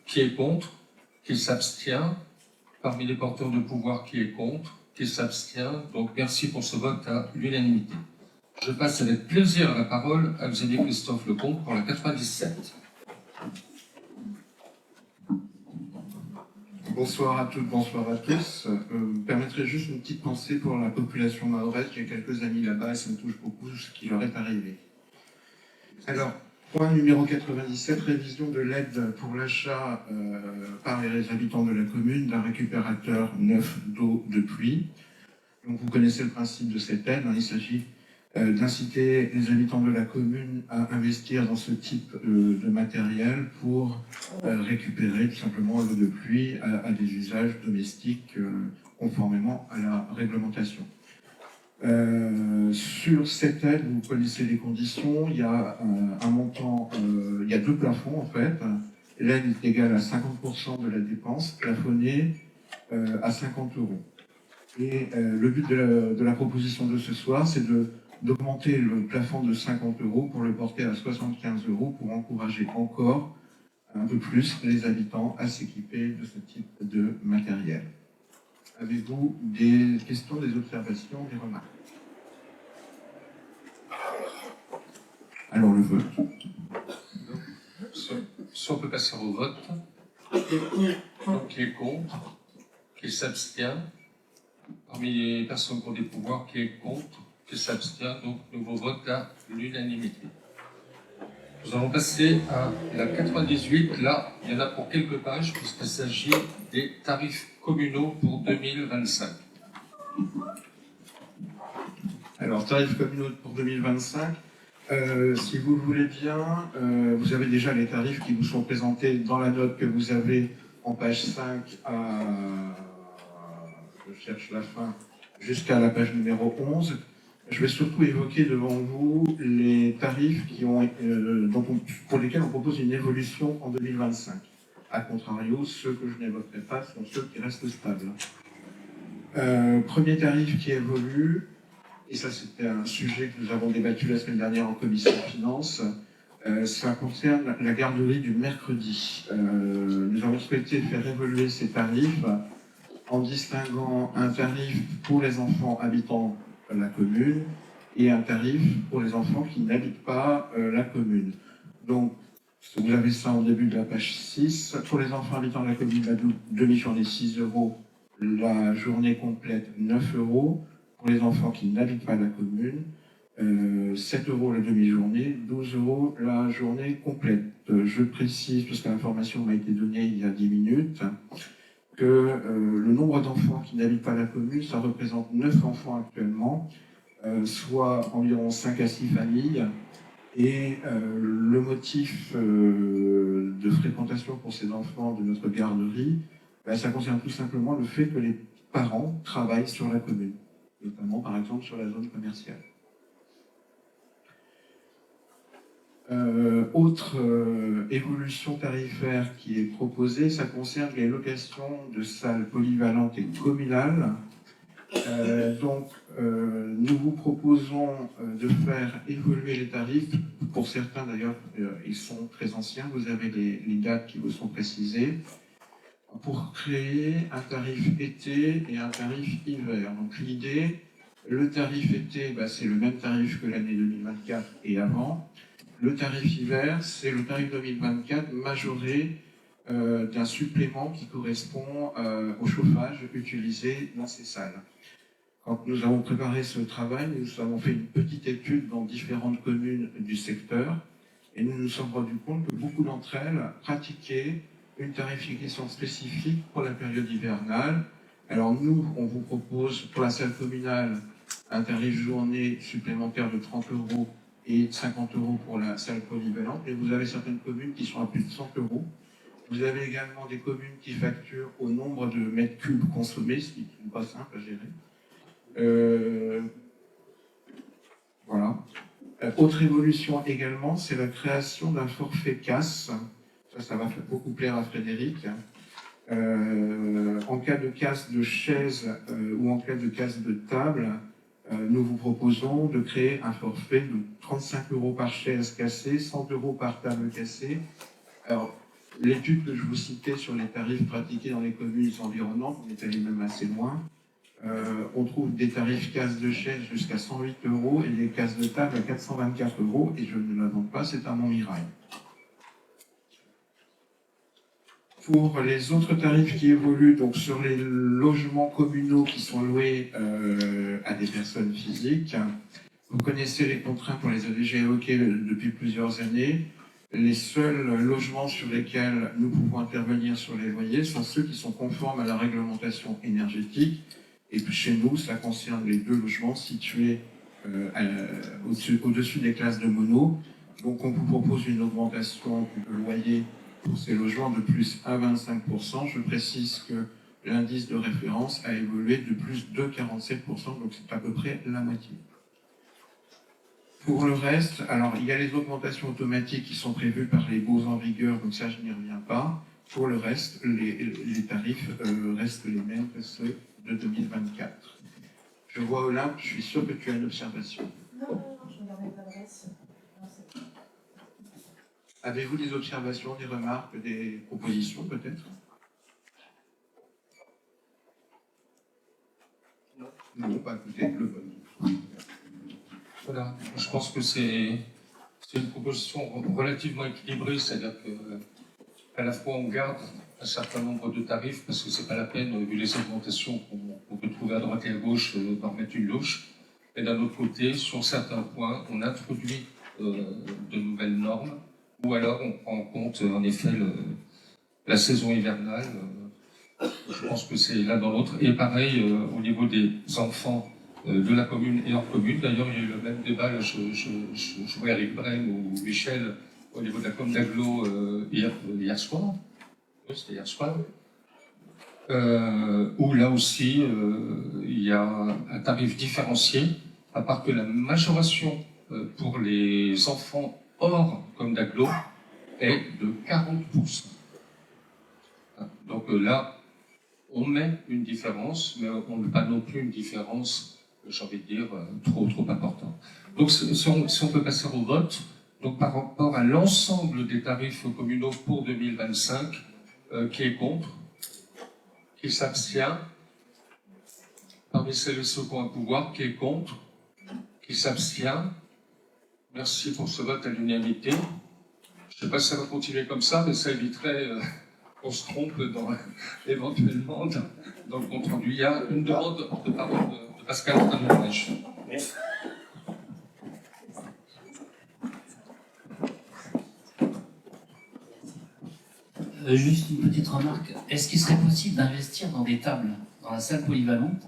qui est contre, qui s'abstient, parmi les porteurs de pouvoir qui est contre, qui s'abstient. Donc merci pour ce vote à l'unanimité. Je passe avec plaisir la parole à Xavier Christophe Lecomte pour la 97. Bonsoir à toutes, bonsoir à tous. Vous permettrez juste une petite pensée pour la population mahoraise. J'ai quelques amis là-bas et ça me touche beaucoup ce qui leur est arrivé. Alors, point numéro 97, révision de l'aide pour l'achat par les habitants de la commune d'un récupérateur neuf d'eau de pluie. Donc vous connaissez le principe de cette aide, il s'agit d'inciter les habitants de la commune à investir dans ce type de matériel pour récupérer tout simplement l'eau de pluie à des usages domestiques conformément à la réglementation. Sur cette aide, vous connaissez les conditions, il y a un montant, il y a deux plafonds en fait. L'aide est égale à 50% de la dépense, plafonnée à 50 €. Et le but de la proposition de ce soir, c'est d'augmenter le plafond de 50 € pour le porter à 75 € pour encourager encore un peu plus les habitants à s'équiper de ce type de matériel. Avez-vous des questions, des observations, des remarques? Alors le vote. Si on peut passer au vote. Donc qui est contre, qui s'abstient. Parmi les personnes qui ont des pouvoirs, qui est contre, qui s'abstient. Donc nouveau vote à l'unanimité. Nous allons passer à la 98. Là, il y en a pour quelques pages, puisqu'il s'agit des tarifs communaux pour 2025. Alors, tarifs communaux pour 2025. Si vous le voulez bien, vous avez déjà les tarifs qui vous sont présentés dans la note que vous avez en page 5 je cherche la fin, jusqu'à la page numéro 11. Je vais surtout évoquer devant vous les tarifs pour lesquels on propose une évolution en 2025. A contrario, ceux que je n'évoquerai pas sont ceux qui restent stables. Premier tarif qui évolue, et ça c'était un sujet que nous avons débattu la semaine dernière en commission finances, ça concerne la garderie du mercredi. Nous avons souhaité faire évoluer ces tarifs en distinguant un tarif pour les enfants habitant la commune et un tarif pour les enfants qui n'habitent pas la commune. Donc, vous avez ça en début de la page 6. Pour les enfants habitant la commune, la demi-journée 6 €, la journée complète 9 €. Pour les enfants qui n'habitent pas la commune, 7 € la demi-journée, 12 € la journée complète. Je précise, parce que l'information m'a été donnée il y a 10 minutes, que le nombre d'enfants qui n'habitent pas la commune, ça représente 9 enfants actuellement, soit environ 5 à 6 familles. Et le motif de fréquentation pour ces enfants de notre garderie, ça concerne tout simplement le fait que les parents travaillent sur la commune, notamment par exemple sur la zone commerciale. Autre évolution tarifaire qui est proposée, ça concerne les locations de salles polyvalentes et communales. Nous vous proposons de faire évoluer les tarifs. Pour certains d'ailleurs, ils sont très anciens, vous avez les dates qui vous sont précisées, pour créer un tarif été et un tarif hiver. Donc l'idée, le tarif été, c'est le même tarif que l'année 2024 et avant. Le tarif hiver, c'est le tarif 2024 majoré d'un supplément qui correspond au chauffage utilisé dans ces salles. Quand nous avons préparé ce travail, nous avons fait une petite étude dans différentes communes du secteur et nous nous sommes rendus compte que beaucoup d'entre elles pratiquaient une tarification spécifique pour la période hivernale. Alors nous, on vous propose pour la salle communale un tarif journée supplémentaire de 30 € et 50 € pour la salle polyvalente. Et vous avez certaines communes qui sont à plus de 100 €. Vous avez également des communes qui facturent au nombre de mètres cubes consommés, ce qui n'est pas simple à gérer. Voilà. Autre évolution également, c'est la création d'un forfait casse. Ça va beaucoup plaire à Frédéric. En cas de casse de chaise ou en cas de casse de table, nous vous proposons de créer un forfait de 35 € par chaise cassée, 100 € par table cassée. Alors, l'étude que je vous citais sur les tarifs pratiqués dans les communes environnantes, on est allé même assez loin. On trouve des tarifs casse de chaise jusqu'à 108 € et des casses de table à 424 €, et je ne l'invente pas, c'est à Montmirail. Pour les autres tarifs qui évoluent, donc sur les logements communaux qui sont loués à des personnes physiques, vous connaissez les contraintes, on les a déjà évoquées depuis plusieurs années. Les seuls logements sur lesquels nous pouvons intervenir sur les loyers sont ceux qui sont conformes à la réglementation énergétique. Et puis chez nous, ça concerne les 2 logements situés au-dessus des classes de mono. Donc on vous propose une augmentation de loyer pour ces logements de plus 1,25%. Je précise que l'indice de référence a évolué de plus 2,47%, donc c'est à peu près la moitié. Pour le reste, alors il y a les augmentations automatiques qui sont prévues par les baux en vigueur, donc ça je n'y reviens pas. Pour le reste, les tarifs restent les mêmes que ceux de 2024. Je vois Olympe, je suis sûr que tu as une observation. Non, je regardais l'adresse. Avez-vous des observations, des remarques, des propositions peut-être? Non. Non, pas écoutez, le vote. Voilà, je pense que c'est une proposition relativement équilibrée, c'est-à-dire qu'à la fois on garde un certain nombre de tarifs, parce que c'est pas la peine, vu les augmentations qu'on peut trouver à droite et à gauche, d'en mettre une louche. Et d'un autre côté, sur certains points, on introduit de nouvelles normes, ou alors on prend en compte en effet la saison hivernale. Je pense que c'est l'un dans l'autre. Et pareil, au niveau des enfants de la commune et hors commune. D'ailleurs, il y a eu le même débat, là, je vois Eric Brem ou Michel au niveau de la commune d'Aglo hier soir. Oui, c'était hier soir. Où là aussi, il y a un tarif différencié, à part que la majoration pour les enfants hors commune d'Aglo est de 40%. Donc là, on met une différence, mais on ne met pas non plus une différence, j'ai envie de dire, trop importante. Donc si on peut passer au vote, donc par rapport à l'ensemble des tarifs communaux pour 2025, qui est contre, qui s'abstient, parmi celles et ceux qui ont un pouvoir, qui est contre, qui s'abstient. Merci pour ce vote à l'unanimité. Je ne sais pas si ça va continuer comme ça, mais ça éviterait qu'on se trompe éventuellement dans le compte-rendu. Il y a une demande de parole de Pascal Tranomèche. Juste une petite remarque. Est-ce qu'il serait possible d'investir dans des tables, dans la salle polyvalente?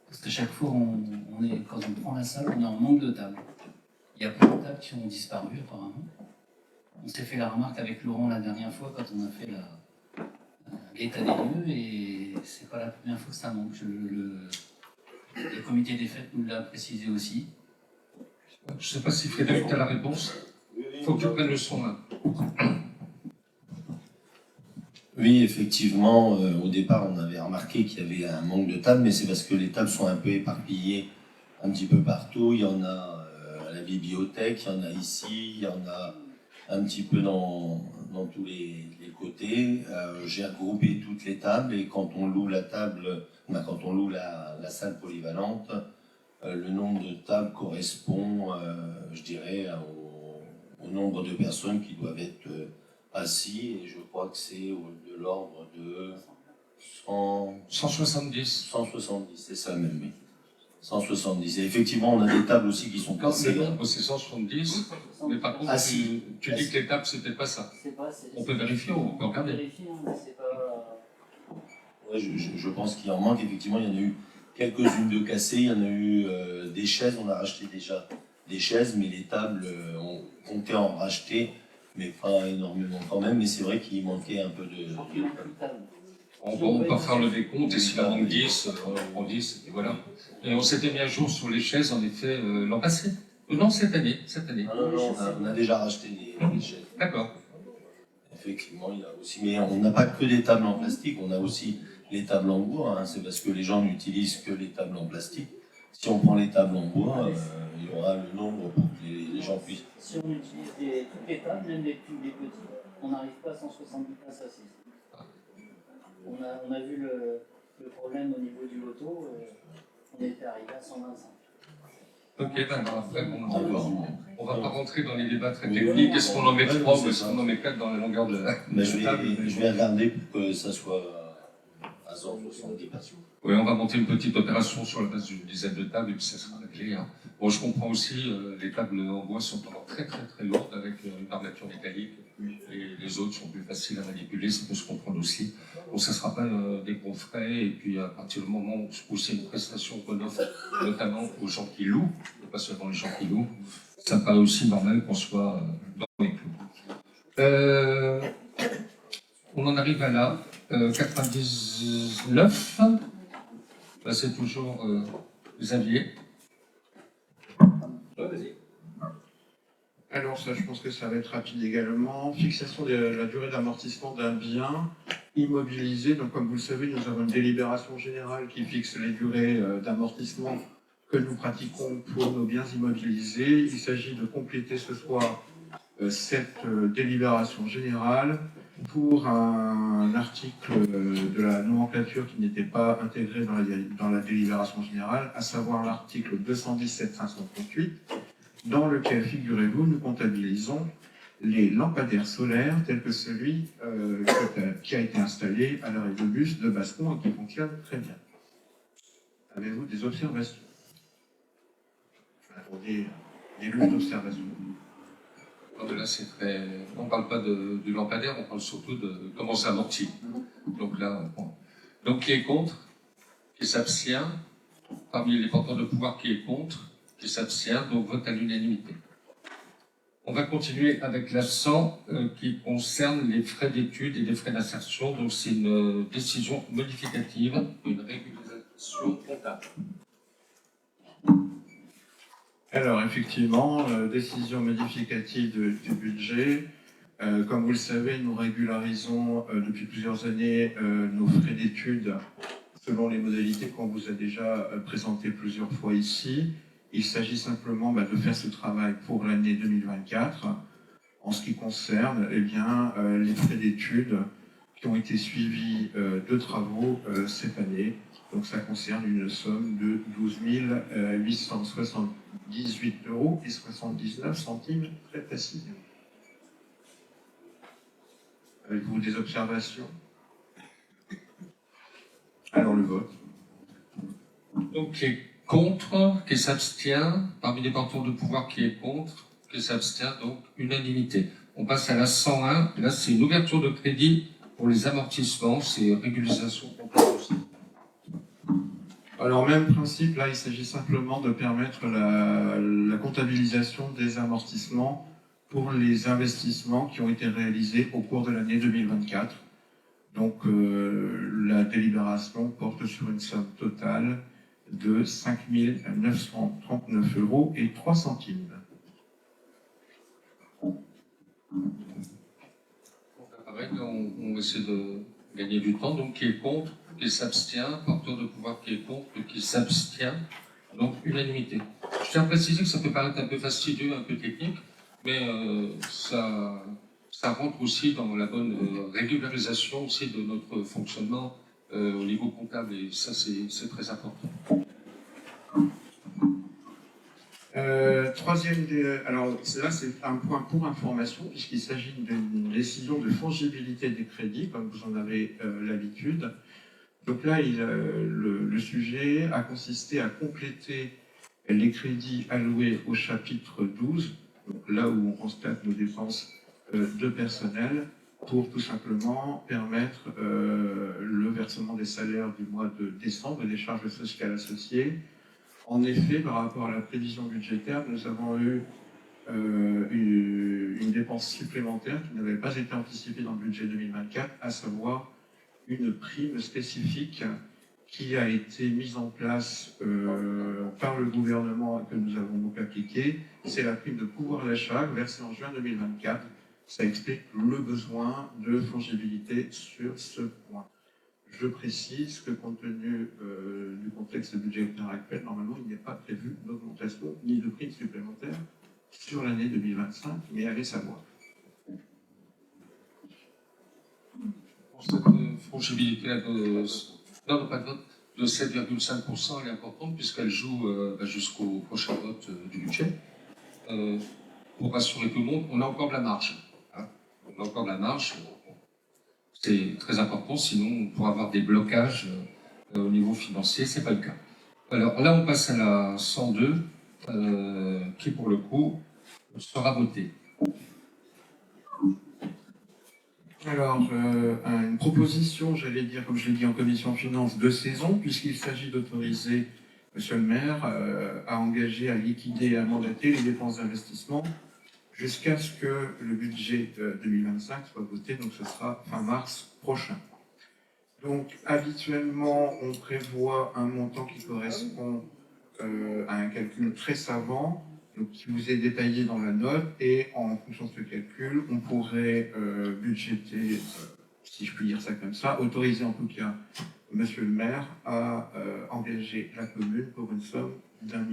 Parce qu'à chaque fois, quand on prend la salle, on est en manque de tables. Il y a plein de tables qui ont disparu, apparemment. On s'est fait la remarque avec Laurent la dernière fois quand on a fait l'état des lieux, et c'est pas la première fois que ça manque. Le comité des fêtes nous l'a précisé aussi. Je ne sais pas si Frédéric a la réponse. Il faut que tu prennes le son là. Oui, effectivement, au départ, on avait remarqué qu'il y avait un manque de tables, mais c'est parce que les tables sont un peu éparpillées un petit peu partout. Il y en a à la bibliothèque, il y en a ici, il y en a un petit peu dans tous les côtés. J'ai regroupé toutes les tables, et quand on loue la table, quand on loue la salle polyvalente, le nombre de tables correspond, je dirais, au nombre de personnes qui doivent être assis, et je crois que c'est de l'ordre de 170. 170, c'est ça même, oui. 170. Et effectivement, on a des tables aussi qui sont Non, cassées. le nombre, c'est 170, mais par contre, Ah, si. tu dis que les tables, c'est peut-être pas ça. On peut vérifier, on peut regarder. Ouais, je pense qu'il en manque, effectivement, il y en a eu quelques-unes de cassées, il y en a eu des chaises, on a racheté déjà des chaises, mais les tables, on comptait en racheter, mais pas énormément quand même, mais c'est vrai qu'il manquait un peu de... On peut faire le décompte, et s'il en manque 10, on prend 10, et voilà. Et on s'était mis à jour sur les chaises, en effet, l'an passé. Non, cette année. Non, on a déjà racheté les chaises. D'accord. Effectivement, il y a aussi, mais on n'a pas que des tables en plastique, on a aussi les tables en bois, hein. C'est parce que les gens n'utilisent que les tables en plastique. Si on prend les tables en bois, il y aura le nombre pour que les gens puissent. Si on utilise toutes les tables, même les petites, on n'arrive pas à 170 places assises. On a vu le problème au niveau du loto, on était arrivé à 125. Ok, ben après, on va pas rentrer dans les débats très techniques. Est-ce qu'on en met 3 ou est-ce qu'on en met 4 dans la longueur de la table? Je vais regarder pour que ça soit à 170 passions. Oui, on va monter une petite opération sur la base d'une dizaine de tables et puis ça sera réglé. Hein. Bon, je comprends aussi, les tables en bois sont encore très lourdes avec une armature métallique. Les autres sont plus faciles à manipuler, ça peut se comprendre aussi. Bon, ça ne sera pas des gros frais et puis à partir du moment où c'est une prestation qu'on offre, notamment aux gens qui louent, et pas seulement les gens qui louent, ça paraît aussi normal qu'on soit dans les clous. On en arrive à la 99. Là, c'est toujours Xavier. Vas-y. Alors ça, je pense que ça va être rapide également. Fixation de la durée d'amortissement d'un bien immobilisé. Donc comme vous le savez, nous avons une délibération générale qui fixe les durées d'amortissement que nous pratiquons pour nos biens immobilisés. Il s'agit de compléter ce soir cette délibération générale pour un article de la nomenclature qui n'était pas intégré dans la délibération générale, à savoir l'article 217-538, dans lequel, figurez-vous, nous comptabilisons les lampadaires solaires tels que celui qui a été installé à l'arrêt de bus de Bascon et qui fonctionne très bien. Avez-vous des observations? Des luttes d'observation. Là, c'est très... On ne parle pas du lampadaire, on parle surtout de comment ça amortit. Donc là, bon. Donc qui est contre? Qui s'abstient? Parmi les porteurs de pouvoir, qui est contre? Qui s'abstient? Donc vote à l'unanimité. On va continuer avec la 100 qui concerne les frais d'études et les frais d'insertion. Donc c'est une décision modificative, une régularisation comptable. Alors, effectivement, décision modificative du budget. Comme vous le savez, nous régularisons depuis plusieurs années nos frais d'études selon les modalités qu'on vous a déjà présentées plusieurs fois ici. Il s'agit simplement de faire ce travail pour l'année 2024 en ce qui concerne les frais d'études qui ont été suivis de travaux cette année. Donc ça concerne une somme de 12 878,79 €, très précisément. Avez-vous des observations? Alors le vote. Donc qui est contre, qui s'abstient, parmi les porteurs de pouvoir qui est contre, qui s'abstient, donc unanimité. On passe à la 101, là c'est une ouverture de crédit pour les amortissements, c'est régularisation comptable aussi. Alors même principe, là il s'agit simplement de permettre la comptabilisation des amortissements pour les investissements qui ont été réalisés au cours de l'année 2024. Donc la délibération porte sur une somme totale de 5 939,03 €. Pareil, on essaie de gagner du temps, donc qui est contre, qui s'abstient, porteur de pouvoir qui est contre, qui s'abstient, donc unanimité. Je tiens à préciser que ça peut paraître un peu fastidieux, un peu technique, mais ça rentre aussi dans la bonne régularisation aussi de notre fonctionnement au niveau comptable, et ça c'est très important. Alors là c'est un point pour information puisqu'il s'agit d'une décision de fongibilité des crédits comme vous en avez l'habitude. Donc là, le sujet a consisté à compléter les crédits alloués au chapitre 12, donc là où on constate nos dépenses de personnel, pour tout simplement permettre le versement des salaires du mois de décembre et des charges sociales associées. En effet, par rapport à la prévision budgétaire, nous avons eu une dépense supplémentaire qui n'avait pas été anticipée dans le budget 2024, à savoir une prime spécifique qui a été mise en place par le gouvernement et que nous avons donc appliquée. C'est la prime de pouvoir d'achat versée en juin 2024. Ça explique le besoin de fongibilité sur ce point. Je précise que compte tenu du contexte budgétaire actuel, normalement, il n'y a pas prévu d'augmentation ni de prime supplémentaire sur l'année 2025, mais allez savoir. Pour cette fongibilité-là de 7,5%, elle est importante puisqu'elle joue jusqu'au prochain vote du budget. Pour rassurer tout le monde, on a encore de la marge. On a encore de la marge. C'est très important, sinon on pourra avoir des blocages au niveau financier, c'est pas le cas. Alors là, on passe à la 102, qui pour le coup sera votée. Alors, une proposition, j'allais dire, comme je l'ai dit en commission finance, de saison, puisqu'il s'agit d'autoriser Monsieur le maire à engager, à liquider et à mandater les dépenses d'investissement jusqu'à ce que le budget 2025 soit voté, donc ce sera fin mars prochain. Donc, habituellement, on prévoit un montant qui correspond à un calcul très savant, donc qui vous est détaillé dans la note, et en fonction de ce calcul, on pourrait budgéter, si je puis dire ça comme ça, autoriser en tout cas Monsieur le maire à engager la commune pour une somme d'1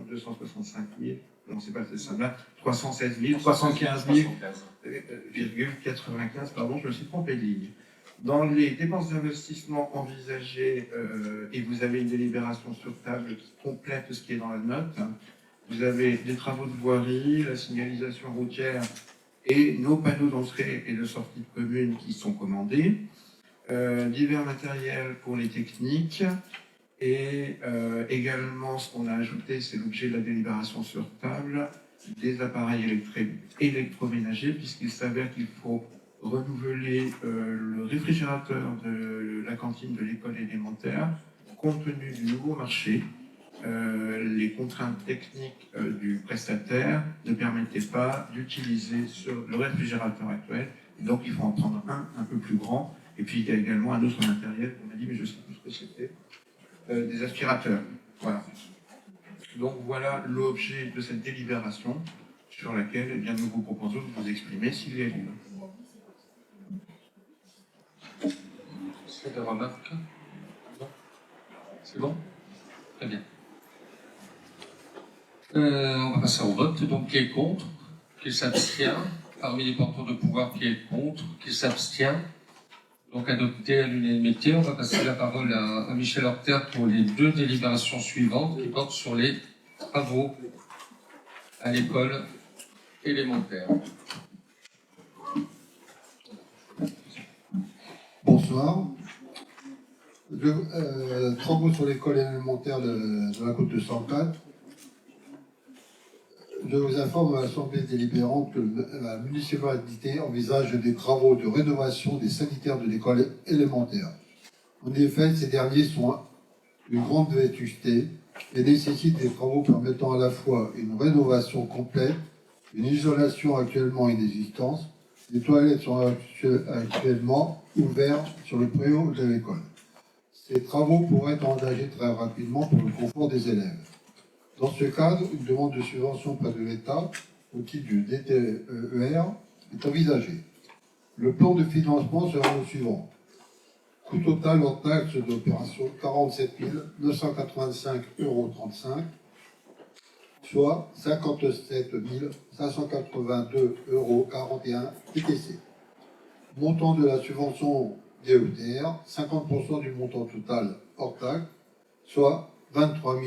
265 000, non c'est pas cette somme-là, 316 315 000,95, pardon, je me suis trompé de ligne. Dans les dépenses d'investissement envisagées, et vous avez une délibération sur table qui complète ce qui est dans la note, vous avez des travaux de voirie, la signalisation routière et nos panneaux d'entrée et de sortie de commune qui sont commandés, divers matériels pour les techniques, et également ce qu'on a ajouté, c'est l'objet de la délibération sur table, des appareils électroménagers, puisqu'il s'avère qu'il faut renouveler le réfrigérateur de la cantine de l'école élémentaire, compte tenu du nouveau marché. Les contraintes techniques du prestataire ne permettaient pas d'utiliser sur le réfrigérateur actuel, donc il faut en prendre un peu plus grand. Et puis il y a également un autre matériel, on m'a dit, mais je ne sais plus ce que c'était, des aspirateurs. Voilà. Donc voilà l'objet de cette délibération sur laquelle eh bien, nous vous proposons de vous exprimer s'il y a lieu. C'est des remarques? C'est bon? Très bien. On va passer au vote. Donc, qui est contre? Qui s'abstient? Parmi les porteurs de pouvoir, qui est contre? Qui s'abstient? Donc, adopté à l'unanimité. On va passer la parole à Michel Horter pour les deux délibérations suivantes qui portent sur les travaux à l'école élémentaire. Bonsoir. Travaux sur l'école élémentaire de la côte de 104. Je vous informe à l'Assemblée délibérante que la municipalité envisage des travaux de rénovation des sanitaires de l'école élémentaire. En effet, ces derniers sont d'une grande vétusté et nécessitent des travaux permettant à la fois une rénovation complète, une isolation actuellement inexistante. Les toilettes sont actuellement ouvertes sur le préau de l'école. Ces travaux pourraient être engagés très rapidement pour le confort des élèves. Dans ce cadre, une demande de subvention auprès de l'État au titre du DTER est envisagée. Le plan de financement sera le suivant. Coût total hors taxe d'opération 47 985,35 €, soit 57 582,41 € TTC. Montant de la subvention DETR, 50% du montant total hors taxe, soit 23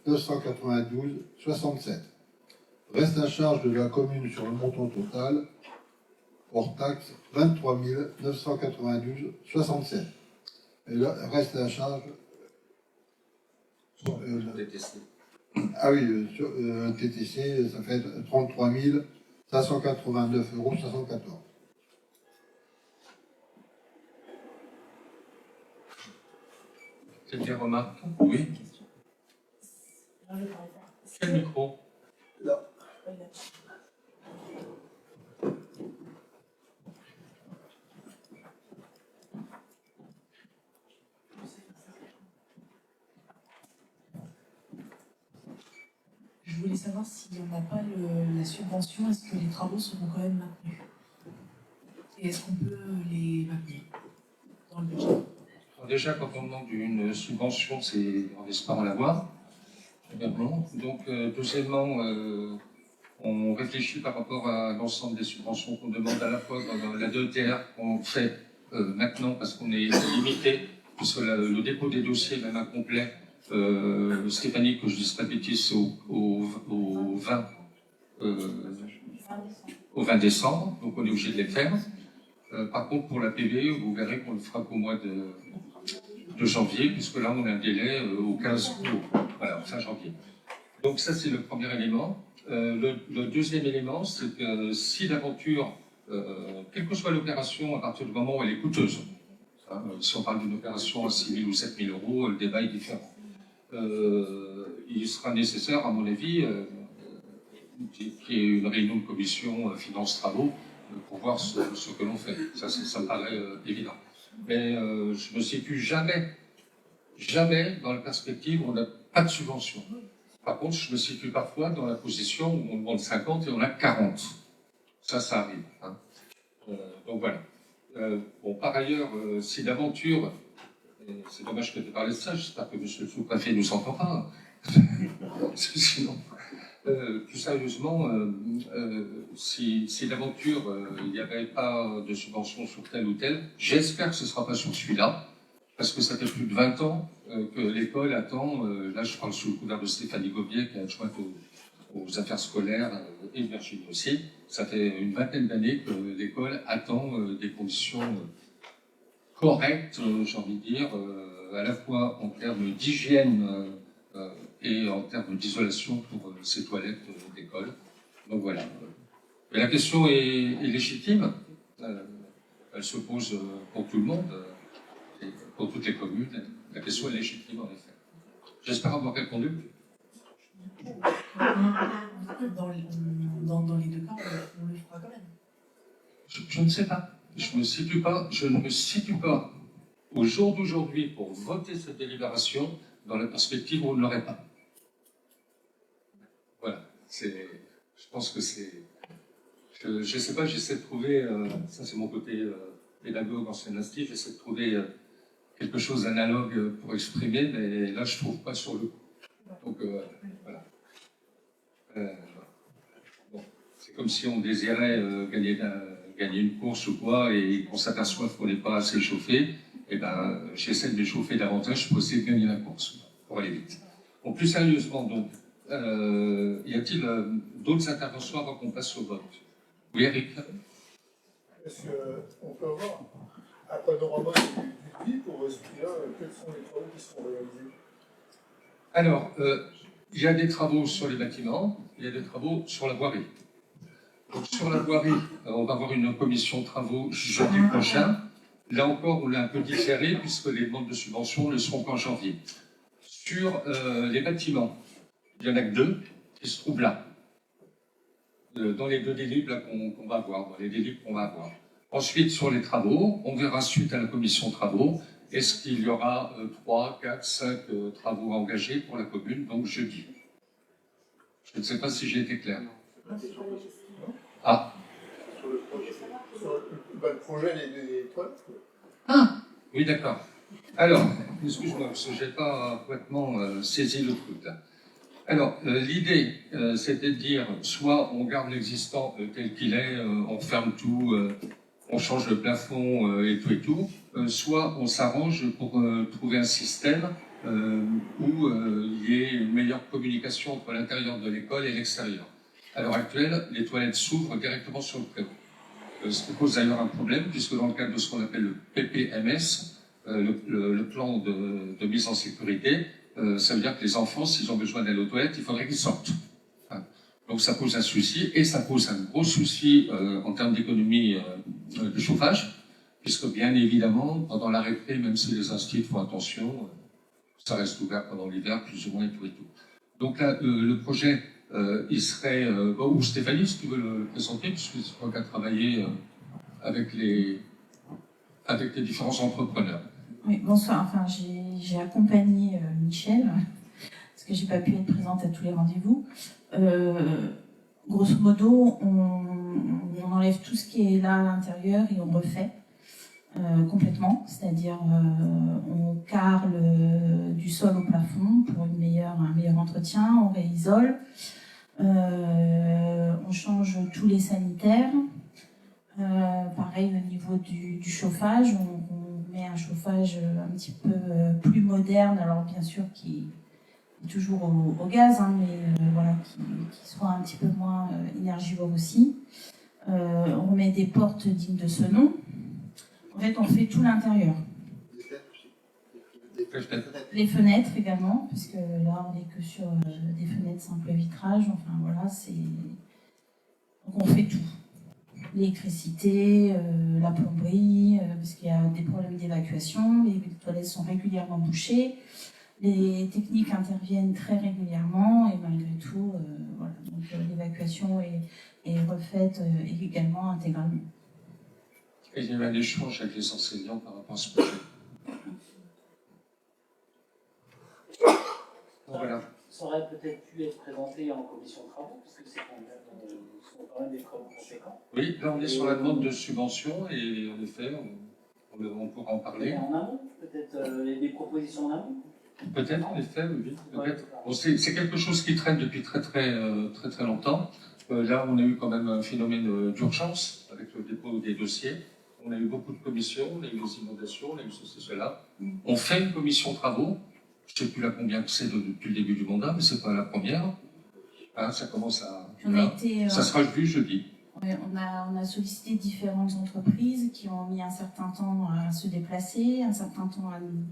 992,67 €. Reste à charge de la commune sur le montant total hors taxe, 23 992,67 €. Et le reste à la charge. TTC. Ah oui, sur TTC, ça fait 33 589,74 €. C'est des remarques? Oui. Quel micro? Là. Je voulais savoir si on n'a pas la subvention, est-ce que les travaux seront quand même maintenus? Et est-ce qu'on peut les maintenir dans le budget? Alors déjà, quand on demande une subvention, on espère en l'avoir. Premièrement. Donc, deuxièmement, on réfléchit par rapport à l'ensemble des subventions qu'on demande à la fois dans la DETR qu'on fait maintenant parce qu'on est limité, puisque le dépôt des dossiers, même incomplet, Stéphanie, que je dise pas de bêtises, au 20 décembre, donc on est obligé de les faire. Par contre, pour la PV, vous verrez qu'on le fera qu'au mois de janvier, puisque là, on a un délai au 15 août. Voilà, fin janvier. Donc ça, c'est le premier élément. Le deuxième élément, c'est que si l'aventure, quelle que soit l'opération, à partir du moment où elle est coûteuse, hein, si on parle d'une opération à 6 000 ou 7 000 euros, le débat est différent. Il sera nécessaire, à mon avis, qu'il y ait une réunion de commission finance-travaux pour voir ce que l'on fait. Ça me paraît évident. Mais je me situe jamais dans la perspective où on n'a pas de subvention. Par contre, je me situe parfois dans la position où on demande 50 et on a 40. Ça arrive. Hein. Donc voilà. Bon, par ailleurs, si d'aventure, c'est dommage que tu aies parlé de ça, j'espère que M. le sous-préfet nous entend pas. Sinon, plus sérieusement, si d'aventure il n'y avait pas de subvention sur tel ou tel, j'espère que ce ne sera pas sur celui-là, parce que ça fait plus de 20 ans que l'école attend, là je parle sous le couvert de Stéphanie Gobier, qui est adjointe aux affaires scolaires, et Virginie aussi, ça fait une vingtaine d'années que l'école attend des conditions correctes, j'ai envie de dire, à la fois en termes d'hygiène et en termes d'isolation pour ces toilettes d'école. Donc voilà. Mais la question est légitime. Elle se pose pour tout le monde, et pour toutes les communes. La question est légitime, en effet. J'espère avoir répondu. Dans les deux cas, on le fera quand même. Je ne sais pas. Je ne me situe pas au jour d'aujourd'hui pour voter cette délibération dans la perspective où on ne l'aurait pas. Voilà. Je pense que c'est... Je ne sais pas, j'essaie de trouver... ça, c'est mon côté pédagogue, ancien instit. J'essaie de trouver quelque chose d'analogue pour exprimer, mais là, je ne trouve pas sur le coup. Donc, voilà. Bon. C'est comme si on désirait gagner une course ou quoi, et qu'on s'aperçoit qu'on n'est pas assez chauffé. Eh ben, j'essaie de m'échauffer davantage pour essayer de gagner la course, pour aller vite. Bon, plus sérieusement, donc, y a-t-il d'autres interventions avant qu'on passe au vote? Oui, Eric. Est-ce qu'on peut avoir un panorama du prix pour expliquer quels sont les travaux qui seront réalisés? Alors, il y a des travaux sur les bâtiments, il y a des travaux sur la voirie. Donc, sur la voirie, on va avoir une commission de travaux jeudi prochain. Là encore, on l'a un peu différé, puisque les demandes de subvention ne seront qu'en janvier. Sur les bâtiments, il n'y en a que 2 qui se trouvent là, dans les 2 délibres qu'on va avoir, dans les délibres qu'on va avoir. Ensuite, sur les travaux, on verra suite à la commission travaux, est-ce qu'il y aura 3, 4, 5 travaux engagés pour la commune, donc jeudi. Je ne sais pas si j'ai été clair. Ah. Le projet des toilettes. Ah, oui, d'accord. Alors, excuse-moi, parce que je n'ai pas complètement saisi le truc là. Alors, l'idée, c'était de dire, soit on garde l'existant tel qu'il est, on ferme tout, on change le plafond et tout, soit on s'arrange pour trouver un système où il y ait une meilleure communication entre l'intérieur de l'école et l'extérieur. À l'heure actuelle, les toilettes s'ouvrent directement sur le préau. Ce qui pose d'ailleurs un problème, puisque dans le cadre de ce qu'on appelle le PPMS, le plan de mise en sécurité, ça veut dire que les enfants, s'ils ont besoin d'aller aux toilettes, il faudrait qu'ils sortent. Hein. Donc ça pose un souci, et ça pose un gros souci en termes d'économie de chauffage, puisque bien évidemment, pendant la récré, même si les instituts font attention, ça reste ouvert pendant l'hiver, plus ou moins, et tout et tout. Donc là, le projet, il serait... ou Stéphanie, si tu veux le présenter, puisque je crois qu'elle a travaillé avec les différents entrepreneurs. Oui, bonsoir. Enfin, j'ai accompagné Michel, parce que j'ai pas pu être présente à tous les rendez-vous. Grosso modo, on enlève tout ce qui est là à l'intérieur et on refait complètement, c'est-à-dire on carre du sol au plafond pour un meilleur entretien, on réisole, on change tous les sanitaires. Pareil au niveau du chauffage, on met un chauffage un petit peu plus moderne, alors bien sûr qui est toujours au gaz, hein, mais voilà, qui soit un petit peu moins énergivore aussi. On met des portes dignes de ce nom. En fait, on fait tout l'intérieur. Les fenêtres également, puisque là on n'est que sur des fenêtres simple vitrage, enfin voilà, c'est... Donc on fait tout. L'électricité, la plomberie, parce qu'il y a des problèmes d'évacuation, les toilettes sont régulièrement bouchées, les techniques interviennent très régulièrement et malgré tout, voilà, donc l'évacuation est refaite également intégralement. Et il y a eu un échange avec les enseignants par rapport à ce projet. Voilà. Ça aurait peut-être pu être présenté en commission de travaux, parce que c'est quand même des travaux conséquents. Oui, là on est sur la demande de subvention et en effet, on pourra en parler. Et en amont, peut-être des propositions en amont. Peut-être, en effet, oui. Bon, c'est quelque chose qui traîne depuis très longtemps. Là, on a eu quand même un phénomène d'urgence avec le dépôt des dossiers. On a eu beaucoup de commissions, on a eu les inondations, on a eu ceci, cela. On fait une commission travaux. Je ne sais plus là combien que c'est depuis le début du mandat, mais ce n'est pas la première. Hein, ça commence à... Voilà. Ça sera vu jeudi. Ouais, on a sollicité différentes entreprises qui ont mis un certain temps à se déplacer, un certain temps à nous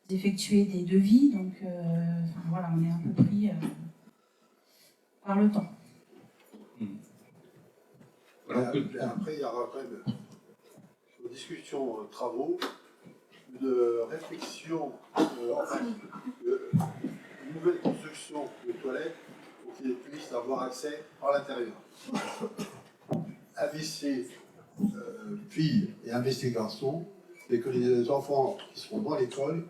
effectuer des devis. Donc enfin, voilà, on est un peu pris par le temps. Voilà. Après, il y aura quand même, sur discussion travaux, une réflexion, enfin, une nouvelle construction de toilettes pour qu'ils puissent avoir accès par l'intérieur. Investir filles et investir garçons, et que les enfants qui seront dans l'école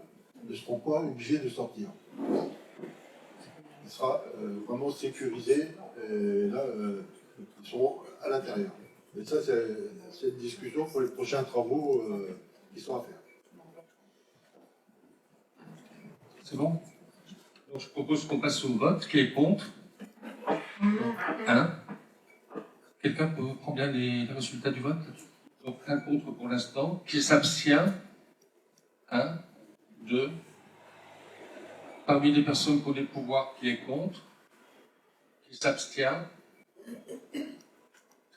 ne seront pas obligés de sortir. Il sera vraiment sécurisé, et là, ils seront à l'intérieur. Et ça, c'est une discussion pour les prochains travaux qui sont à faire. C'est bon? Donc je propose qu'on passe au vote. Qui est contre? 1. Quelqu'un prend bien les résultats du vote? Donc 1 contre pour l'instant. Qui s'abstient? 1, 2. Parmi les personnes qui ont des pouvoirs, qui est contre? Qui s'abstient?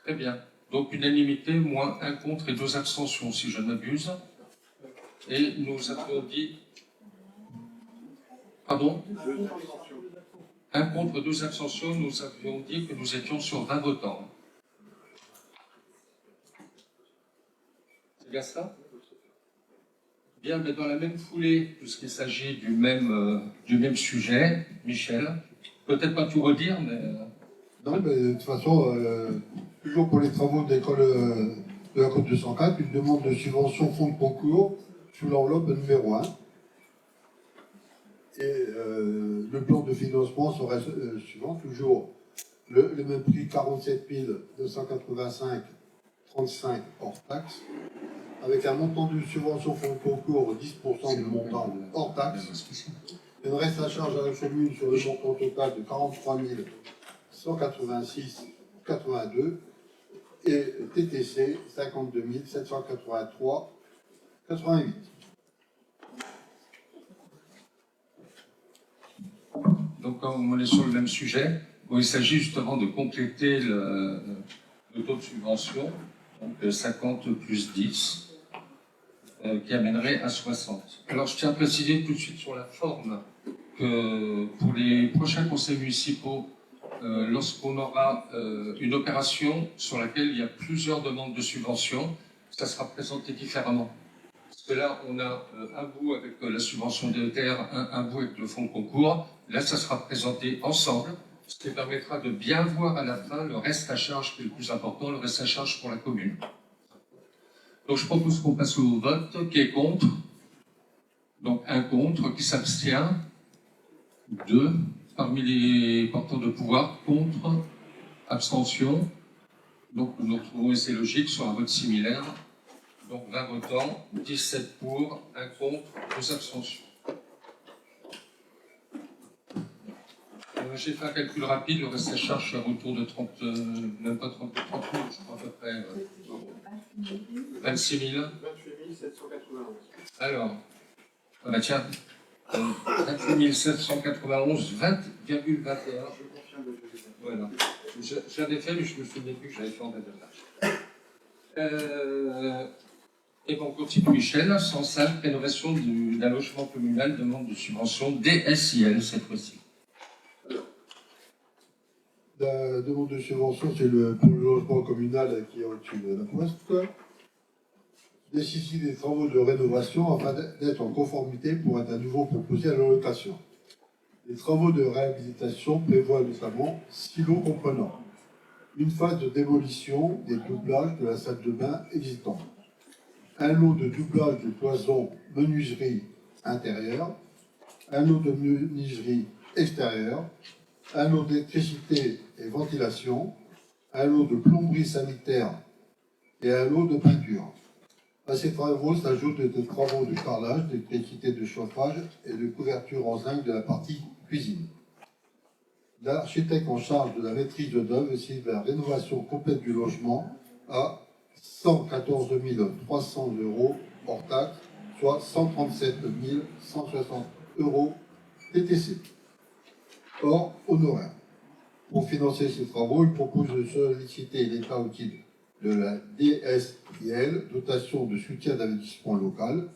Très bien. Donc unanimité, moins 1 contre et 2 abstentions, si je ne m'abuse. Et nous avions dit... Pardon? 1 contre 2 abstentions, nous avions dit que nous étions sur 20 votants. C'est bien ça? Bien, mais dans la même foulée, puisqu'il s'agit du même sujet, Michel, peut-être pas tout redire, mais... Non, mais de toute façon, toujours pour les travaux de l'école de la Côte 204, une demande de subvention fonds de concours sous l'enveloppe numéro 1. Et le plan de financement serait suivant, toujours le même prix, 47 285,35 hors taxe, avec un montant de subvention fonds de concours 10% du montant hors taxe. Il reste à charge à la commune sur le montant total de 43 186,82 et TTC 52 783,88. Donc, comme on est sur le même sujet, où il s'agit justement de compléter le taux de subvention, donc 50 plus 10. qui amènerait à 60. Alors je tiens à préciser tout de suite sur la forme que pour les prochains conseils municipaux, lorsqu'on aura une opération sur laquelle il y a plusieurs demandes de subventions, ça sera présenté différemment. Parce que là, on a un bout avec la subvention DETR, un bout avec le fonds de concours. Là, ça sera présenté ensemble, ce qui permettra de bien voir à la fin le reste à charge qui est le plus important, le reste à charge pour la commune. Donc je propose qu'on passe au vote. Qui est contre? Donc un contre, qui s'abstient? 2. Parmi les porteurs de pouvoir, contre, abstention. Donc nous nous retrouvons, et c'est logique, sur un vote similaire. Donc 20 votants, 17 pour, 1 contre, 2 abstentions. J'ai fait un calcul rapide, le reste à charge est autour de 30, même pas 30 000, je crois à peu près 26 000. 28 791. Alors, ah bah tiens, 28 791, 20,21. Voilà. J'avais fait, mais je me souvenais plus que j'avais fait en bas de page. Et bon, on continue, Michel. 105, rénovation d'un logement communal, demande de subvention DSIL cette fois-ci. La demande de subvention, c'est pour le logement communal qui est au-dessus de la poste. Nécessite des travaux de rénovation afin d'être en conformité pour être à nouveau proposé à la location. Les travaux de réhabilitation prévoient notamment 6 lots comprenant une phase de démolition des doublages de la salle de bain existante, un lot de doublage de cloisons menuiserie intérieure, un lot de menuiserie extérieure, un lot d'électricité et ventilation, un lot de plomberie sanitaire et un lot de peinture. À ces travaux s'ajoutent des travaux de carrelage, d'électricité de chauffage et de couverture en zinc de la partie cuisine. L'architecte en charge de la maîtrise d'œuvre estime la rénovation complète du logement à 114 300 € hors taxe, soit 137 160 € TTC, hors honoraire. Pour financer ces travaux, il propose de solliciter l'État au titre de la DSIL, dotation de soutien d'investissement local.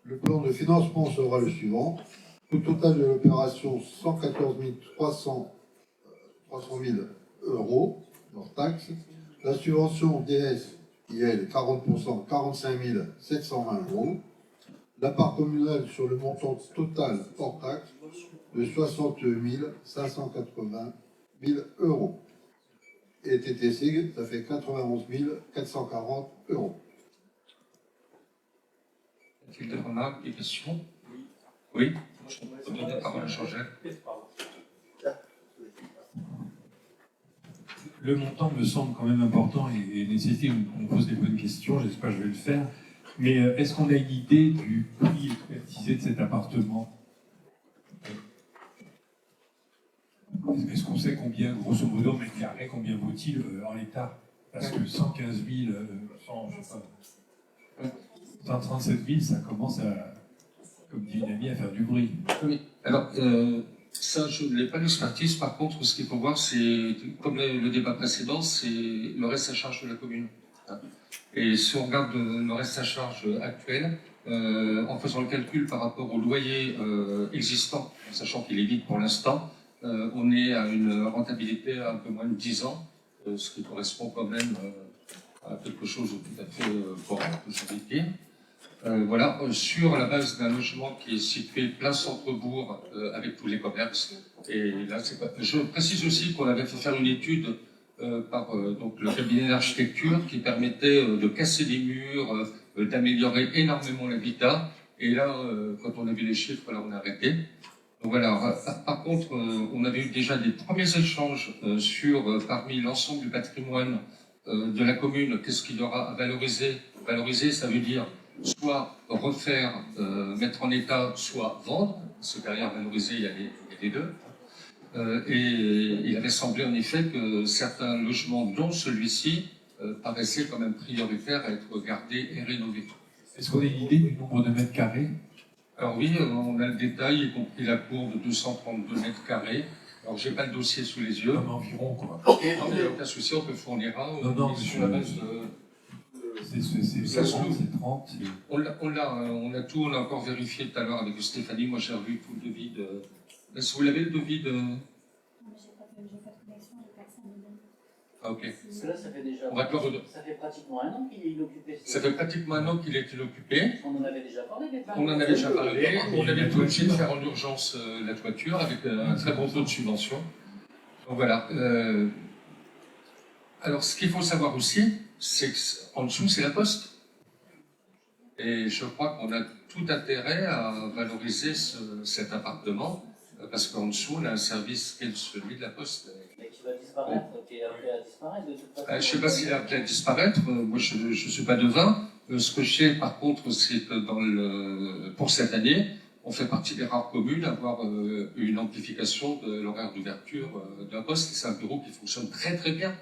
Le plan de financement sera le suivant. Au total de l'opération, 114 300 000 € hors taxe. La subvention DSIL, 40%, 45 720 €. La part communale sur le montant total hors taxe de 60 580 000 €. Et TTC, ça fait 91 440 €. Y a-t-il des remarques, des questions? Oui. Je peux donner la parole à Jean-Jacques. Le montant me semble quand même important et nécessite qu'on pose des bonnes questions. J'espère que je vais le faire. Mais est-ce qu'on a une idée du prix expertisé de cet appartement? Est-ce qu'on sait combien, grosso modo, mètres carrés, combien vaut-il en l'état? Parce que 115 000, 137 000, ça commence à, comme dit une amie, à faire du bruit. Oui, alors, ça, je ne l'ai pas l'expertise. Par contre, ce qu'il faut voir, c'est, comme le débat précédent, c'est le reste à charge de la commune. Et si on regarde le reste à charge actuel, en faisant le calcul par rapport au loyer existant, sachant qu'il est vide pour l'instant, on est à une rentabilité à un peu moins de 10 ans, ce qui correspond quand même à quelque chose de tout à fait correct, je vais dire. Voilà, sur la base d'un logement qui est situé plein centre-bourg avec tous les commerces. Et là, c'est pas... Je précise aussi qu'on avait fait faire une étude par donc le cabinet d'architecture qui permettait de casser des murs, d'améliorer énormément l'habitat. Et là, quand on a vu les chiffres, là, on a arrêté. Donc voilà. Par contre, on avait eu déjà des premiers échanges sur, parmi l'ensemble du patrimoine de la commune, qu'est-ce qu'il y aura à valoriser. Valoriser, ça veut dire soit refaire, mettre en état, soit vendre, parce que derrière valoriser, il y a les deux. Et il avait semblé en effet que certains logements, dont celui-ci, paraissaient quand même prioritaires à être gardés et rénovés. Est-ce qu'on a une idée du nombre de mètres carrés? Alors oui, on a le détail, y compris la cour de 232 mètres carrés. Alors j'ai pas le dossier sous les yeux. Non, mais environ quoi. Non, mais il n'y a aucun souci, on peut fournir un. Non, sur la base Ça se loue. c'est 30. On a tout, on a encore vérifié tout à l'heure avec Stéphanie. Moi, j'ai revu tout le devis de. Est-ce que vous l'avez le devis de. Ah, ok. Parce que là, ça fait déjà. On va te le redonner. Ça fait pratiquement un an qu'il est inoccupé. Ça fait pratiquement un an qu'il est inoccupé. On en avait déjà parlé des On en avait déjà parlé. On avait été obligé de faire en urgence la toiture avec un très bon taux de subvention. Donc voilà. Alors, ce qu'il faut savoir aussi, c'est qu'en dessous, c'est la poste. Et je crois qu'on a tout intérêt à valoriser cet appartement, parce qu'en dessous, on a un service qui est celui de la poste. Mais qui va disparaître, qui est appelé à disparaître de toute façon. Je ne sais pas s'il est appelé à disparaître. Moi, je ne suis pas devin. Ce que je sais, par contre, c'est que pour cette année, on fait partie des rares communes à avoir une amplification de l'horaire d'ouverture d'un poste. C'est un bureau qui fonctionne très très bien.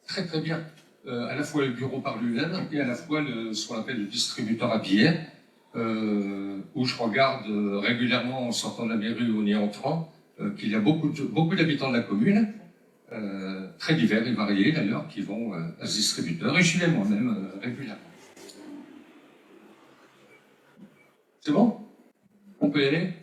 Très très bien. À la fois le bureau par lui-même et à la fois ce qu'on appelle le distributeur à billets, où je regarde régulièrement en sortant de la mairie ou en y entrant qu'il y a beaucoup d'habitants de la commune, très divers et variés d'ailleurs, qui vont à ce distributeur, et je vais moi-même régulièrement. C'est bon? On peut y aller?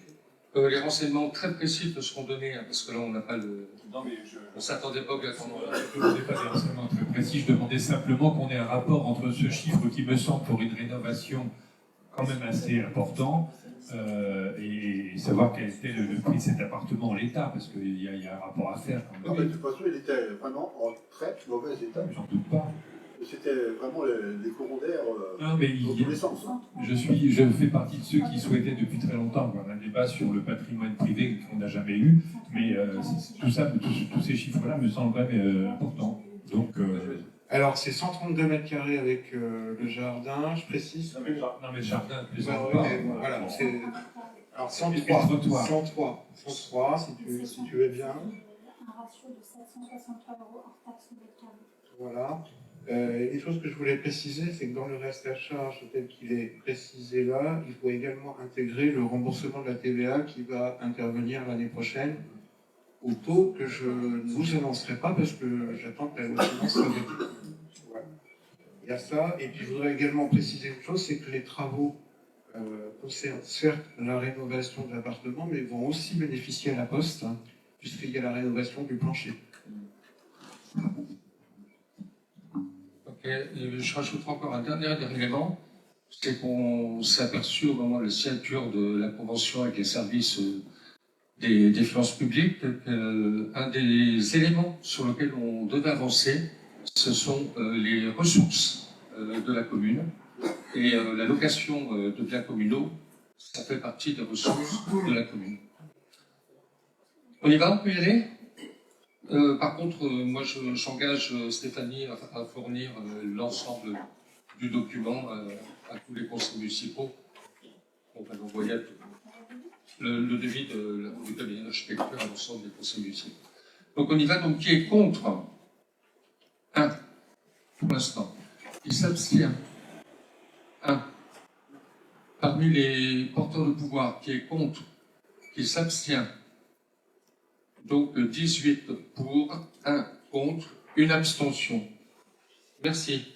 Les renseignements très précis te seront donnés, parce que là on n'a pas le... Non, mais on ne s'attendait pas obligatoirement à Je ne demandais pas des renseignements très précis, je demandais simplement qu'on ait un rapport entre ce chiffre qui me semble pour une rénovation quand même assez important et savoir quel était le prix de cet appartement en l'état, parce qu'il y a un rapport à faire quand même. Non, mais de toute façon, il était vraiment en très mauvais état. J'en doute pas. C'était vraiment les courants d'air Non, mais dans tous les sens. Hein. je fais partie de ceux qui souhaitaient depuis très longtemps avoir un débat sur le patrimoine privé qu'on n'a jamais eu, mais tout ça, tous ces chiffres-là me semblent quand même importants. Donc, Alors, c'est 132 mètres carrés avec le jardin, je précise. non, mais le jardin, Ouais, plaisante ouais, pas. voilà, c'est... Alors, Et le trottoir. 103, si tu veux bien. Un ratio de 763 € hors taxe de mètre carré. Voilà. Une chose que je voulais préciser, c'est que dans le reste à charge tel qu'il est précisé là, il faut également intégrer le remboursement de la TVA qui va intervenir l'année prochaine au taux que je ne vous annoncerai pas parce que j'attends que la loi de finances soit votée. Voilà. Il y a ça. Et puis je voudrais également préciser une chose, c'est que les travaux concernent certes la rénovation de l'appartement, mais vont aussi bénéficier à la Poste, hein, puisqu'il y a la rénovation du plancher. Et je rajouterai encore un dernier élément, c'est qu'on s'est aperçu au moment de la signature de la convention avec les services des finances publiques qu'un des éléments sur lesquels on devait avancer, ce sont les ressources de la commune. Et la location de biens communaux, ça fait partie des ressources de la commune. On y va, on peut y aller ? Par contre, moi j'engage Stéphanie à fournir l'ensemble du document à tous les conseils municipaux. On va l'envoyer à le devis du cabinet d'architecture à l'ensemble des conseils municipaux. Donc on y va, donc qui est contre? 1. Pour l'instant. Qui s'abstient? 1. Parmi les porteurs de pouvoir, qui est contre? Qui s'abstient? Donc 18 pour, 1 contre, une abstention. Merci.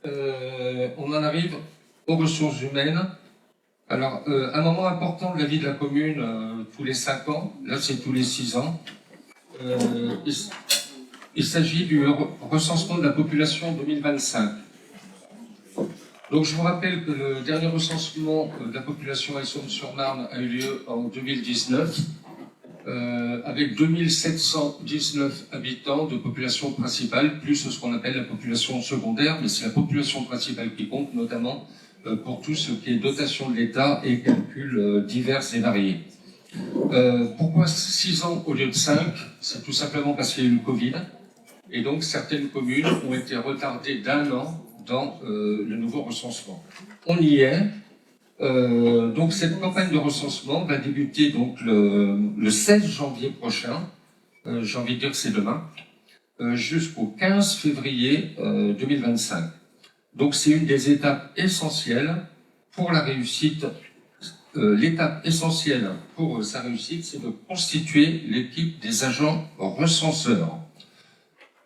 On en arrive aux ressources humaines. Alors, un moment important de la vie de la commune, tous les 5 ans, là c'est tous les 6 ans, il s'agit du recensement de la population 2025. Donc je vous rappelle que le dernier recensement de la population à Essonnes-sur-Marne a eu lieu en 2019. Avec 2719 habitants de population principale, plus ce qu'on appelle la population secondaire, mais c'est la population principale qui compte, notamment pour tout ce qui est dotation de l'État et calculs divers et variés. Pourquoi 6 ans au lieu de 5? C'est tout simplement parce qu'il y a eu le Covid, et donc certaines communes ont été retardées d'1 an dans le nouveau recensement. On y est. Donc cette campagne de recensement va débuter donc le 16 janvier prochain, j'ai envie de dire que c'est demain, jusqu'au 15 février 2025. Donc c'est une des étapes essentielles pour la réussite. L'étape essentielle pour sa réussite, c'est de constituer l'équipe des agents recenseurs.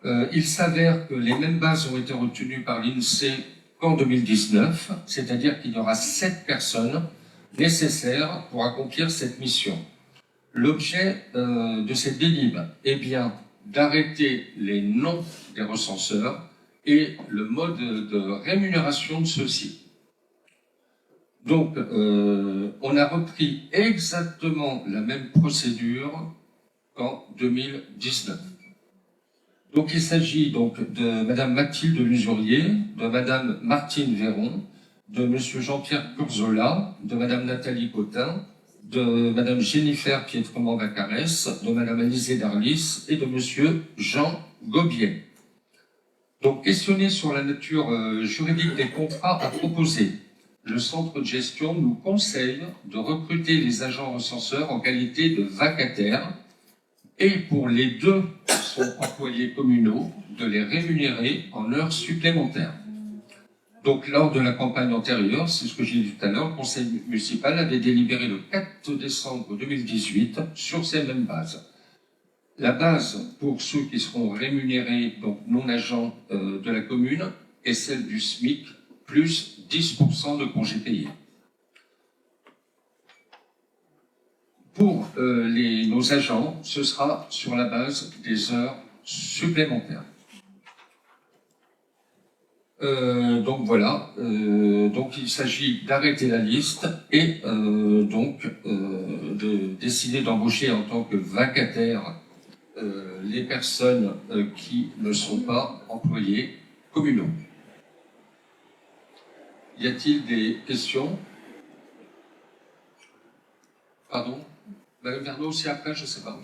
Il s'avère que les mêmes bases ont été retenues par l'INSEE qu'en 2019, c'est-à-dire qu'il y aura 7 personnes nécessaires pour accomplir cette mission. L'objet de cette délib est bien d'arrêter les noms des recenseurs et le mode de rémunération de ceux-ci. Donc, on a repris exactement la même procédure qu'en 2019. Donc, il s'agit donc de Madame Mathilde Lusurier, de Madame Martine Véron, de Monsieur Jean-Pierre Curzola, de Madame Nathalie Cotin, de Madame Jennifer Pietremont-Vacarès, de Madame Alizée Darlis et de Monsieur Jean Gobier. Donc, questionné sur la nature juridique des contrats à proposer, le centre de gestion nous conseille de recruter les agents recenseurs en qualité de vacataires et pour les 2 qui sont employés communaux, de les rémunérer en heures supplémentaires. Donc, lors de la campagne antérieure, c'est ce que j'ai dit tout à l'heure, le conseil municipal avait délibéré le 4 décembre 2018 sur ces mêmes bases. La base pour ceux qui seront rémunérés, donc non agents de la commune, est celle du SMIC, plus 10% de congés payés. Pour nos agents, ce sera sur la base des heures supplémentaires. Donc voilà, donc il s'agit d'arrêter la liste et de décider d'embaucher en tant que vacataires les personnes qui ne sont pas employés communaux. Y a-t-il des questions? Pardon? Madame Verneau aussi après, je ne sais pas.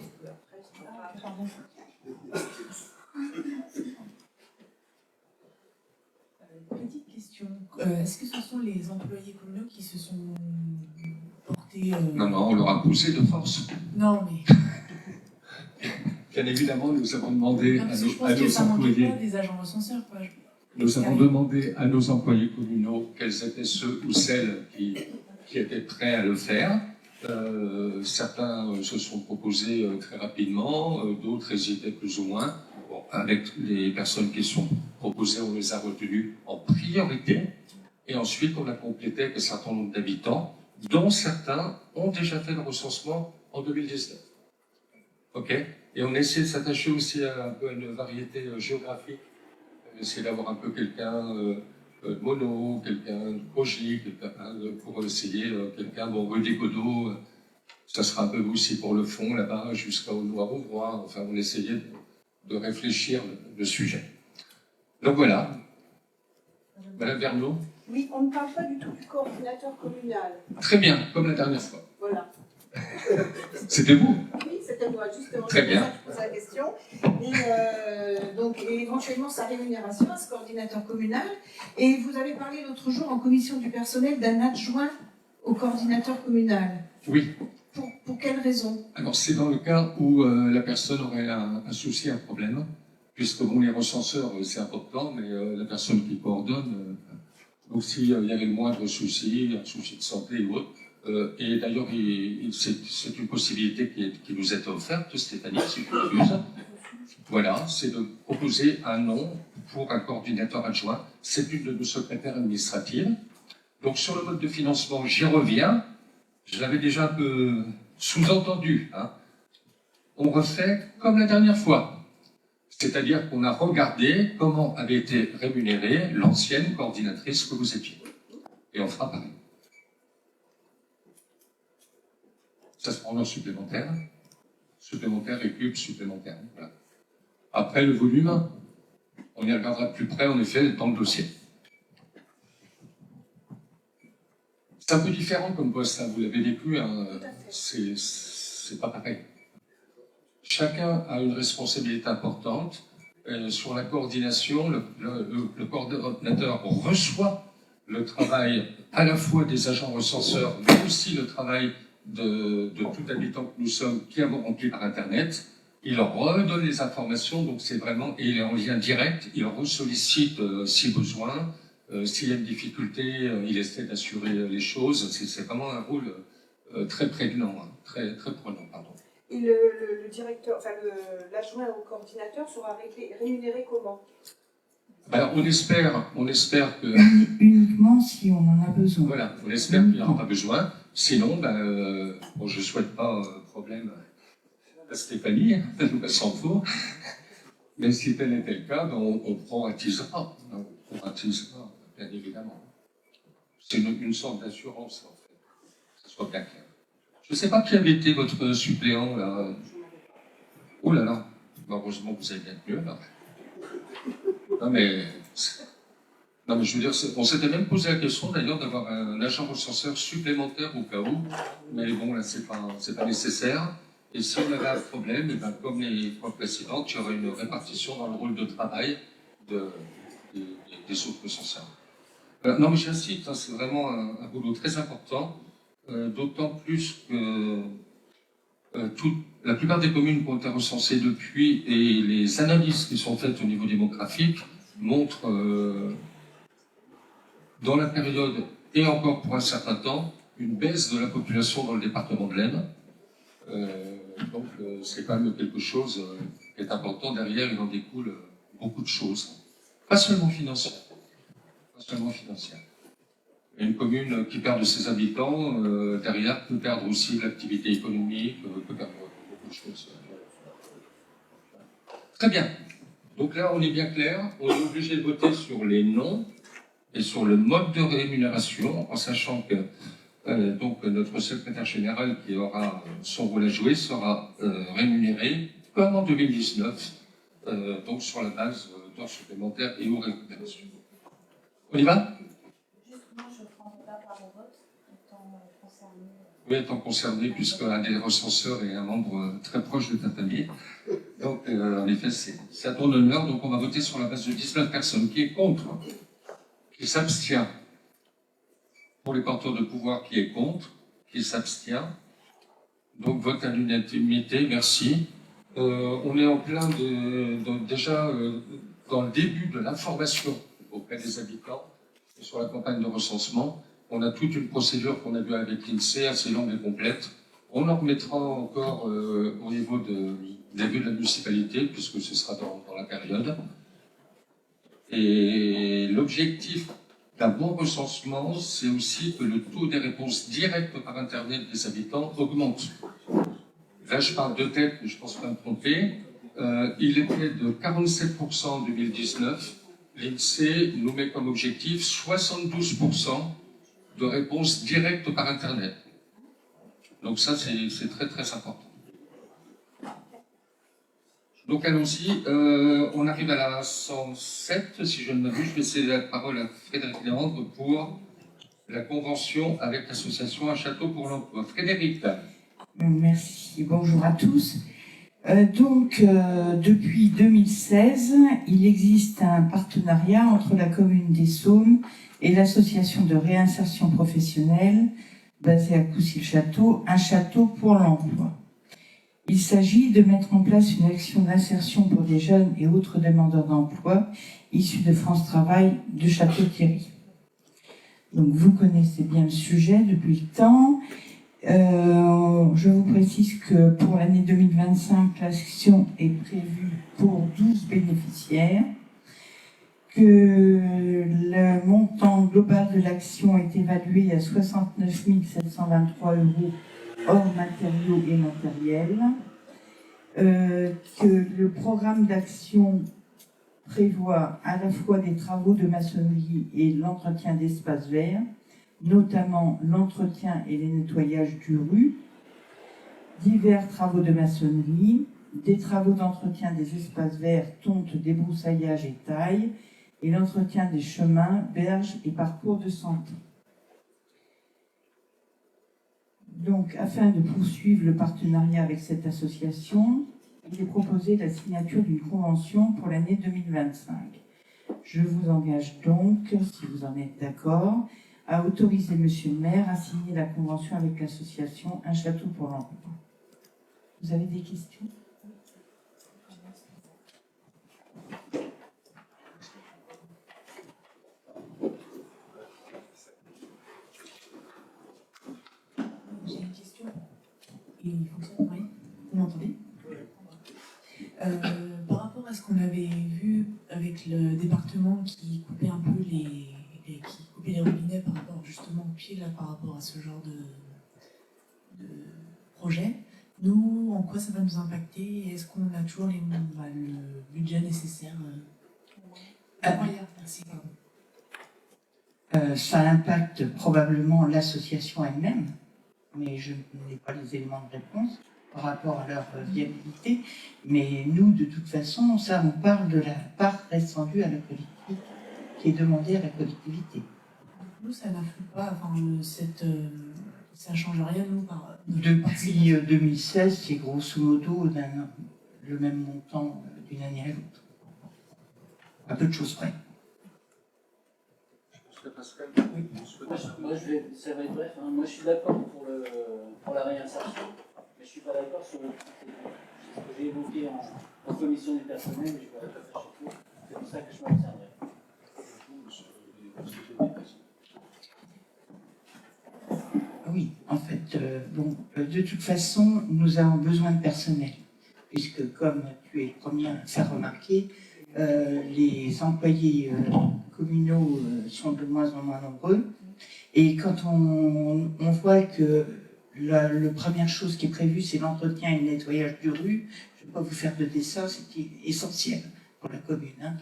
Petite question. Est-ce que ce sont les employés communaux qui se sont portés... Non, non, on leur a poussé de force. Non, mais... Bien évidemment, nous avons demandé Non, à parce que je pense nos que ça manquait employés... pas des agents recenseurs, quoi. Nous avons demandé à nos employés communaux quels étaient ceux ou celles qui étaient prêts à le faire. Certains se sont proposés très rapidement, d'autres hésitaient plus ou moins. Bon, avec les personnes qui sont proposées, on les a retenues en priorité. Et ensuite, on a complété avec un certain nombre d'habitants, dont certains ont déjà fait le recensement en 2019. OK? Et on essaie de s'attacher aussi à un peu à une variété géographique. Essayer d'avoir un peu quelqu'un de Mono, quelqu'un de Progy, pour essayer quelqu'un de rue des Godeaux. Ça sera un peu aussi pour le fond, là-bas, jusqu'au Noir-Ouvroy. Enfin, on essayait de réfléchir le sujet. Donc voilà. Madame Verneau? Oui, on ne parle pas du tout du coordinateur communal. Très bien, comme la dernière fois. Voilà. C'était vous? Oui, c'était moi, justement. Très bien. Je pose la question. Et éventuellement sa rémunération à ce coordinateur communal. Et vous avez parlé l'autre jour en commission du personnel d'un adjoint au coordinateur communal. Oui. Pour quelle raison? Alors, c'est dans le cas où la personne aurait un souci, un problème, puisque bon, les recenseurs, c'est important, mais la personne qui coordonne, donc s'il y avait le moindre souci, un souci de santé ou autre, et d'ailleurs, c'est une possibilité qui nous est offerte, Stéphanie, si je m'excuse. Voilà, c'est de proposer un nom pour un coordinateur adjoint. C'est une de nos secrétaires administratives. Donc sur le mode de financement, j'y reviens. Je l'avais déjà un peu sous-entendu. Hein. On refait comme la dernière fois. C'est-à-dire qu'on a regardé comment avait été rémunérée l'ancienne coordinatrice que vous étiez. Et on fera pareil. Ça se prend en supplémentaire et cube supplémentaire. Voilà. Après, le volume, on y regardera de plus près, en effet, dans le dossier. C'est un peu différent comme poste, hein. Vous l'avez vécu, hein. C'est pas pareil. Chacun a une responsabilité importante. Sur la coordination, le coordinateur reçoit le travail à la fois des agents recenseurs, mais aussi le travail de tout habitant que nous sommes qui avons rempli par Internet. Il leur redonne les informations, donc c'est vraiment, et il est en lien direct, il ressollicite si besoin, s'il y a une difficulté, il essaie d'assurer les choses. C'est vraiment un rôle très prégnant, hein, très prenant, pardon. Et le directeur, enfin l'adjoint au coordinateur sera rémunéré comment? Ben, on espère que... Uniquement si on en a besoin. Voilà, on espère qu'il n'y aura pas besoin. Sinon, bon, je ne souhaite pas problème à Stéphanie, elle nous s'en fout. Mais si tel était le cas, ben, on prend un tisera. On prend un tisera, bien évidemment. C'est une sorte d'assurance, en fait. Que ce soit bien clair. Je ne sais pas qui avait été votre suppléant, là. Oh là là. Ben, heureusement que vous avez bien tenu, là. Non, mais je veux dire, on s'était même posé la question d'ailleurs d'avoir un agent recenseur supplémentaire au cas où, mais bon, là, c'est pas nécessaire. Et si on avait un problème, et ben, comme les fois précédentes, il y aurait une répartition dans le rôle de travail des autres recenseurs. Non, mais j'insiste, hein, c'est vraiment un boulot très important, d'autant plus que la plupart des communes qui ont été recensées depuis et les analyses qui sont faites au niveau démographique montrent dans la période et encore pour un certain temps une baisse de la population dans le département de l'Aisne. Donc c'est quand même quelque chose qui est important. Derrière, il en découle beaucoup de choses. Pas seulement financières. Et une commune qui perd de ses habitants, derrière, peut perdre aussi l'activité économique, peut perdre beaucoup de choses. Très bien. Donc là, on est bien clair. On est obligé de voter sur les noms et sur le mode de rémunération, en sachant que donc notre secrétaire général qui aura son rôle à jouer sera rémunéré comme en 2019, donc sur la base d'heures supplémentaires et aux récupérations. On y va? Justement, je prends pas part au vote, étant concerné. Oui, étant concerné, puisque un des recenseurs est un membre très proche de ta famille. Donc, en effet, c'est à ton honneur. Donc, on va voter sur la base de 19 personnes. Qui est contre? Qui s'abstient? Pour les porteurs de pouvoir, qui est contre? Qui s'abstient? Donc, vote à l'unanimité. Merci. On est en plein déjà dans le début de l'information auprès des habitants sur la campagne de recensement. On a toute une procédure qu'on a vue avec l'INSEE, assez longue et complète. On en remettra encore au niveau des vues de la municipalité, puisque ce sera dans la période. Et l'objectif d'un bon recensement, c'est aussi que le taux des réponses directes par Internet des habitants augmente. Là, je parle de tête, mais je ne pense pas me tromper. Il était de 47% en 2019. L'INSEE nous met comme objectif 72% de réponses directes par Internet. Donc ça, c'est très très important. Donc allons-y, on arrive à la 107, si je ne m'abuse. Je vais céder la parole à Frédéric Léandre pour la convention avec l'association Un Château pour l'Emploi. Frédéric. Merci, bonjour à tous. Depuis 2016, il existe un partenariat entre la commune des Saumes et l'association de réinsertion professionnelle basée à Coucy-le-Château, Un Château pour l'Emploi. Il s'agit de mettre en place une action d'insertion pour des jeunes et autres demandeurs d'emploi issus de France Travail de Château-Thierry. Donc vous connaissez bien le sujet depuis le temps. Je vous précise que pour l'année 2025, l'action est prévue pour 12 bénéficiaires, que le montant global de l'action est évalué à 69 723 € hors matériaux et matériels, que le programme d'action prévoit à la fois des travaux de maçonnerie et l'entretien d'espaces verts, notamment l'entretien et les nettoyages du rue, divers travaux de maçonnerie, des travaux d'entretien des espaces verts, tonte, débroussaillage et taille, et l'entretien des chemins, berges et parcours de santé. Donc, afin de poursuivre le partenariat avec cette association, il est proposé la signature d'une convention pour l'année 2025. Je vous engage donc, si vous en êtes d'accord, à autoriser Monsieur le maire à signer la convention avec l'association Un Château pour l'Emploi. Vous avez des questions? J'ai une question. Il fonctionne, oui? Vous m'entendez? Par rapport à ce qu'on avait vu avec le département qui coupait un peu qui coupait les robinets par rapport justement au pied là, par rapport à ce genre de projet. Nous, en quoi ça va nous impacter? Est-ce qu'on a toujours le budget nécessaire? Merci, pardon. Ça impacte probablement l'association elle-même, mais je n'ai pas les éléments de réponse par rapport à leur viabilité. Mais nous, de toute façon, ça, on parle de la part restendue à la collectivité, qui est demandée à la collectivité. Nous, ça n'influe pas, ça ne change rien, nous, Depuis 2016, c'est grosso modo le même montant d'une année à l'autre. À peu de choses près. Pascal, oui. Moi, ça va être bref. Hein. Moi, je suis d'accord pour la réinsertion, mais je ne suis pas d'accord sur ce que j'ai évoqué en commission du personnel, mais je ne vais pas faire chez vous. C'est pour ça que je m'abstiendrai. Oui, en fait, de toute façon, nous avons besoin de personnel, puisque comme tu es le premier à faire remarquer, les employés communaux sont de moins en moins nombreux. Et quand on voit que la première chose qui est prévue, c'est l'entretien et le nettoyage de rue, je ne vais pas vous faire de dessin, c'est essentiel pour la commune. Hein.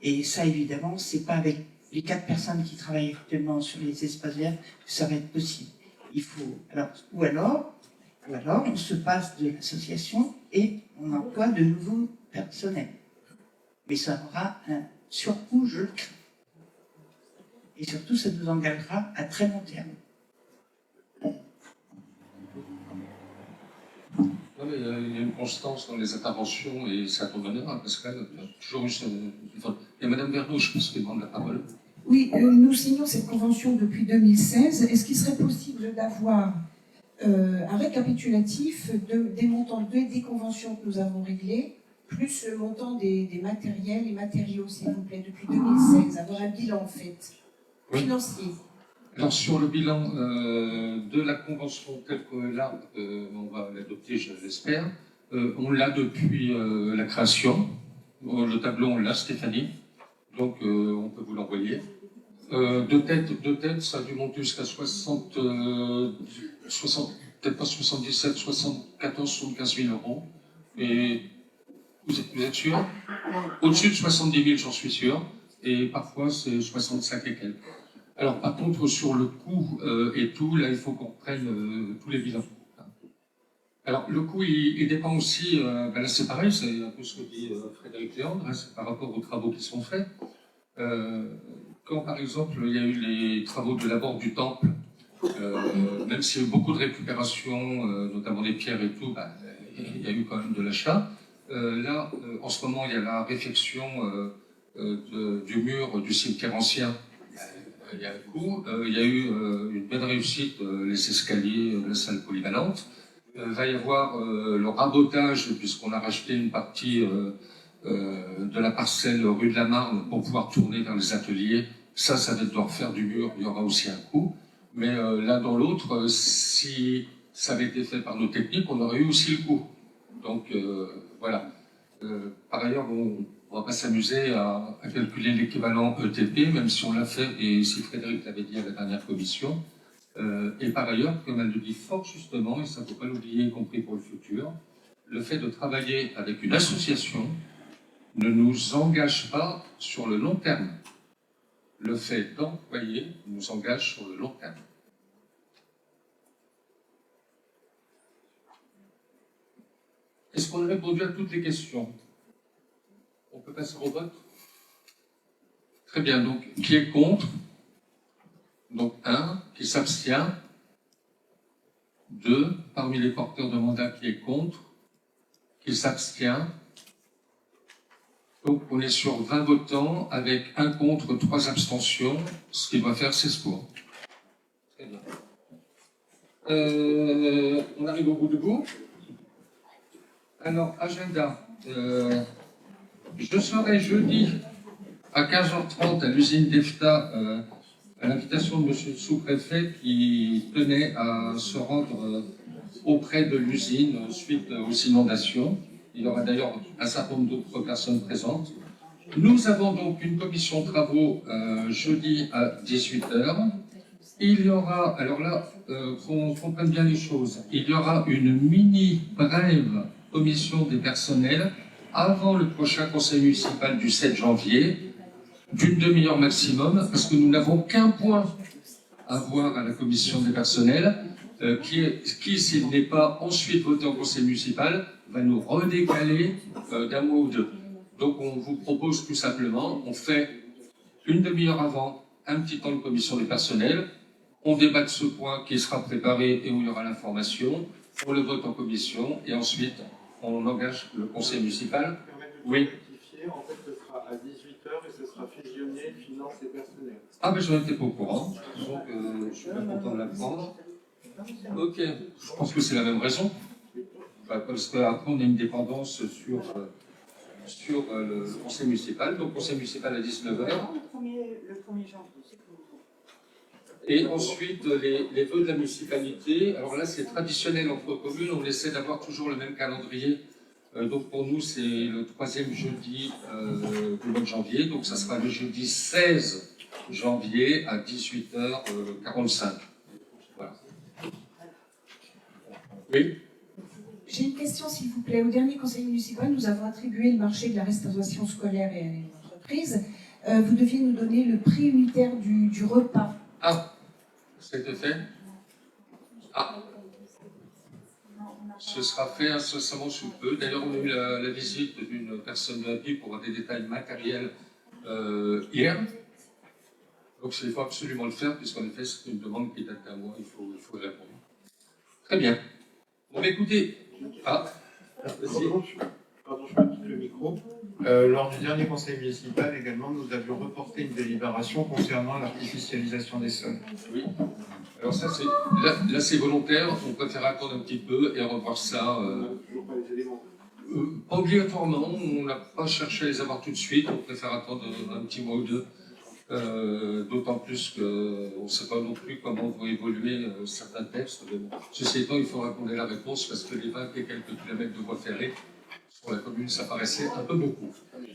Et ça, évidemment, c'est pas avec les 4 personnes qui travaillent actuellement sur les espaces verts que ça va être possible. Il faut, ou alors, on se passe de l'association et on emploie de nouveaux personnels. Mais ça aura un surcoût, je le crains. Et surtout, ça nous engagera à très long terme. Non, mais il y a une constance dans les interventions et ça tombe honneur, Pascal. Toujours eu il y a Madame Bernouche qui demande la parole. Oui, nous signons cette convention depuis 2016. Est-ce qu'il serait possible d'avoir un récapitulatif des montants des conventions que nous avons réglées, plus le montant des matériels et matériaux, s'il vous plaît, depuis 2016, avoir un bilan en fait, financier. Alors sur le bilan de la convention telle que là, on va l'adopter, je l'espère, on l'a depuis la création. Le tableau, on l'a, Stéphanie, donc on peut vous l'envoyer. De tête, ça a dû monter jusqu'à 60, peut-être pas 77, 74, 75 000 euros. Et vous êtes sûr? Au-dessus de 70 000, j'en suis sûr. Et parfois, c'est 65 et quelques. Alors, par contre, sur le coût et tout, là, il faut qu'on prenne tous les bilans. Alors, le coût, il dépend aussi, là, c'est pareil, c'est un peu ce que dit Frédéric Léandre, hein, c'est par rapport aux travaux qui sont faits. Quand, par exemple, il y a eu les travaux de l'abord du temple, même s'il y a eu beaucoup de récupération, notamment des pierres et tout, il y a eu quand même de l'achat. Là, en ce moment, il y a la réfection du mur du cimetière ancien. Il y a un coup. Il y a eu une bonne réussite, les escaliers, la salle polyvalente. Il va y avoir le rabotage, puisqu'on a racheté une partie de la parcelle rue de la Marne pour pouvoir tourner vers les ateliers. Ça va devoir faire du mur, il y aura aussi un coût. Mais l'un dans l'autre, si ça avait été fait par nos techniques, on aurait eu aussi le coût. Donc voilà. Par ailleurs, on ne va pas s'amuser à calculer l'équivalent ETP, même si on l'a fait, et si Frédéric l'avait dit à la dernière commission. Et par ailleurs, comme elle le dit fort justement, et ça ne faut pas l'oublier, y compris pour le futur, le fait de travailler avec une association ne nous engage pas sur le long terme. Le fait d'employer nous engage sur le long terme. Est-ce qu'on a répondu à toutes les questions? On peut passer au vote? Très bien, donc qui est contre? Donc 1, qui s'abstient? 2, parmi les porteurs de mandat qui est contre? Qui s'abstient? Donc on est sur 20 votants avec 1 contre, 3 abstentions, ce qui va faire 16 pour. Très bien. On arrive au bout du bout. Alors, agenda. Je serai jeudi à 15h30 à l'usine d'EFTA à l'invitation de M. le sous-préfet qui tenait à se rendre auprès de l'usine suite aux inondations. Il y aura d'ailleurs un certain nombre d'autres personnes présentes. Nous avons donc une commission de travaux jeudi à 18h. Il y aura, alors là, qu'on comprenne bien les choses, il y aura une mini brève commission des personnels avant le prochain conseil municipal du 7 janvier, d'une demi-heure maximum, parce que nous n'avons qu'un point à voir à la commission des personnels, qui s'il n'est pas ensuite voté en conseil municipal, va nous redécaler d'un mois ou deux. Donc on vous propose tout simplement, on fait une demi-heure avant, un petit temps de commission des personnels, on débat de ce point qui sera préparé et où il y aura l'information, on le vote en commission et ensuite on engage le conseil municipal. Oui. En fait, ce sera à 18h et ce sera fusionné finance et personnel. Ah ben j'en étais pas au courant, donc je suis bien content de l'apprendre. Ok, je pense que c'est la même raison. Parce qu'après on a une dépendance sur le conseil municipal, donc conseil municipal à 19h. Le 1er janvier. Et ensuite, les vœux de la municipalité. Alors là, c'est traditionnel entre communes, on essaie d'avoir toujours le même calendrier. Donc pour nous, c'est le 3e jeudi du mois de janvier. Donc ça sera le jeudi 16 janvier à 18h45. Voilà. Oui. J'ai une question, s'il vous plaît. Au dernier conseil municipal, nous avons attribué le marché de la restauration scolaire et à une entreprise. Vous deviez nous donner le prix unitaire du repas. Ah, c'était fait. Ah. Ce sera fait incessamment sous peu. D'ailleurs, on a eu la visite d'une personne VIP pour avoir des détails matériels hier. Donc, il faut absolument le faire, puisqu'en effet, c'est une demande qui date d'un mois, il faut y répondre. Très bien. Bon, écoutez. Ah, Pardon, je me quitte le micro. Lors du dernier conseil municipal également, nous avions reporté une délibération concernant l'artificialisation des sols. Oui. Alors ça, là c'est volontaire, on préfère attendre un petit peu et revoir ça. Pas obligatoirement, on n'a pas cherché à les avoir tout de suite, on préfère attendre un petit mois ou deux. D'autant plus qu'on ne sait pas non plus comment vont évoluer certains textes. Mais bon, ceci étant, il faudra qu'on ait la réponse parce que les 20 et quelques kilomètres de voies ferrées pour la commune, ça paraissait un peu beaucoup.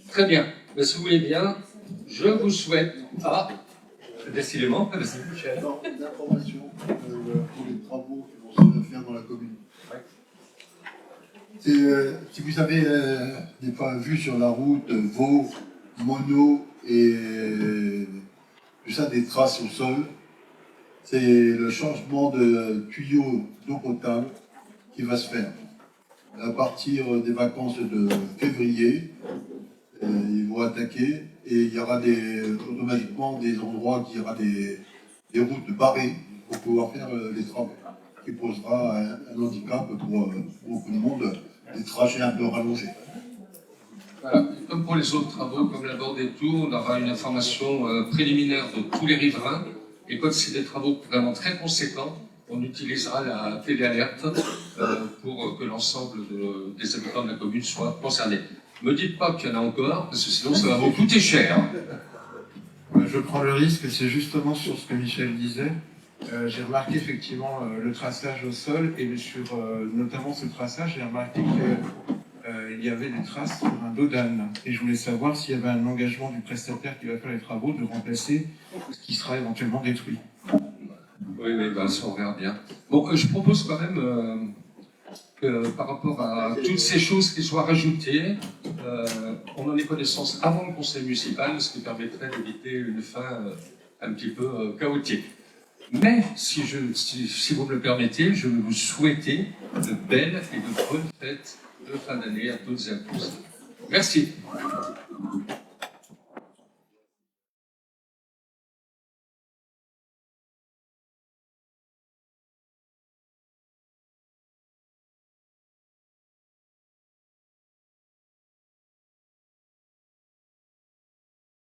Très bien. Mais si vous voulez bien, je vous souhaite... Ah, décidément, vas-y, Michel. Une information pour les travaux qui vont se faire dans la commune. Si vous avez pas vu sur la route Vaux, Mono et tout ça, des traces au sol, c'est le changement de tuyau d'eau potable qui va se faire. À partir des vacances de février, ils vont attaquer et il y aura automatiquement des endroits qui aura des routes barrées pour pouvoir faire les travaux, qui posera un handicap pour beaucoup de monde, des trajets un peu rallongés. Voilà. Comme pour les autres travaux, comme la bord des tours, on aura une information préliminaire de tous les riverains et quand c'est des travaux vraiment très conséquents, on utilisera la téléalerte pour que l'ensemble des habitants de la commune soient concernés. Ne me dites pas qu'il y en a encore, parce que sinon ça va vous coûter cher. Je prends le risque, c'est justement sur ce que Michel disait. J'ai remarqué effectivement le traçage au sol, et sur notamment ce traçage, j'ai remarqué qu'il y avait des traces sur un dos d'âne. Et je voulais savoir s'il y avait un engagement du prestataire qui va faire les travaux de remplacer ce qui sera éventuellement détruit. Oui, mais ben, ça on regarde bien. Bon, je propose quand même que par rapport à toutes ces choses qui soient rajoutées, on en ait connaissance avant le conseil municipal, ce qui permettrait d'éviter une fin un petit peu chaotique. Mais, si vous me le permettez, je vais vous souhaiter de belles et de bonnes fêtes de fin d'année à toutes et à tous. Merci.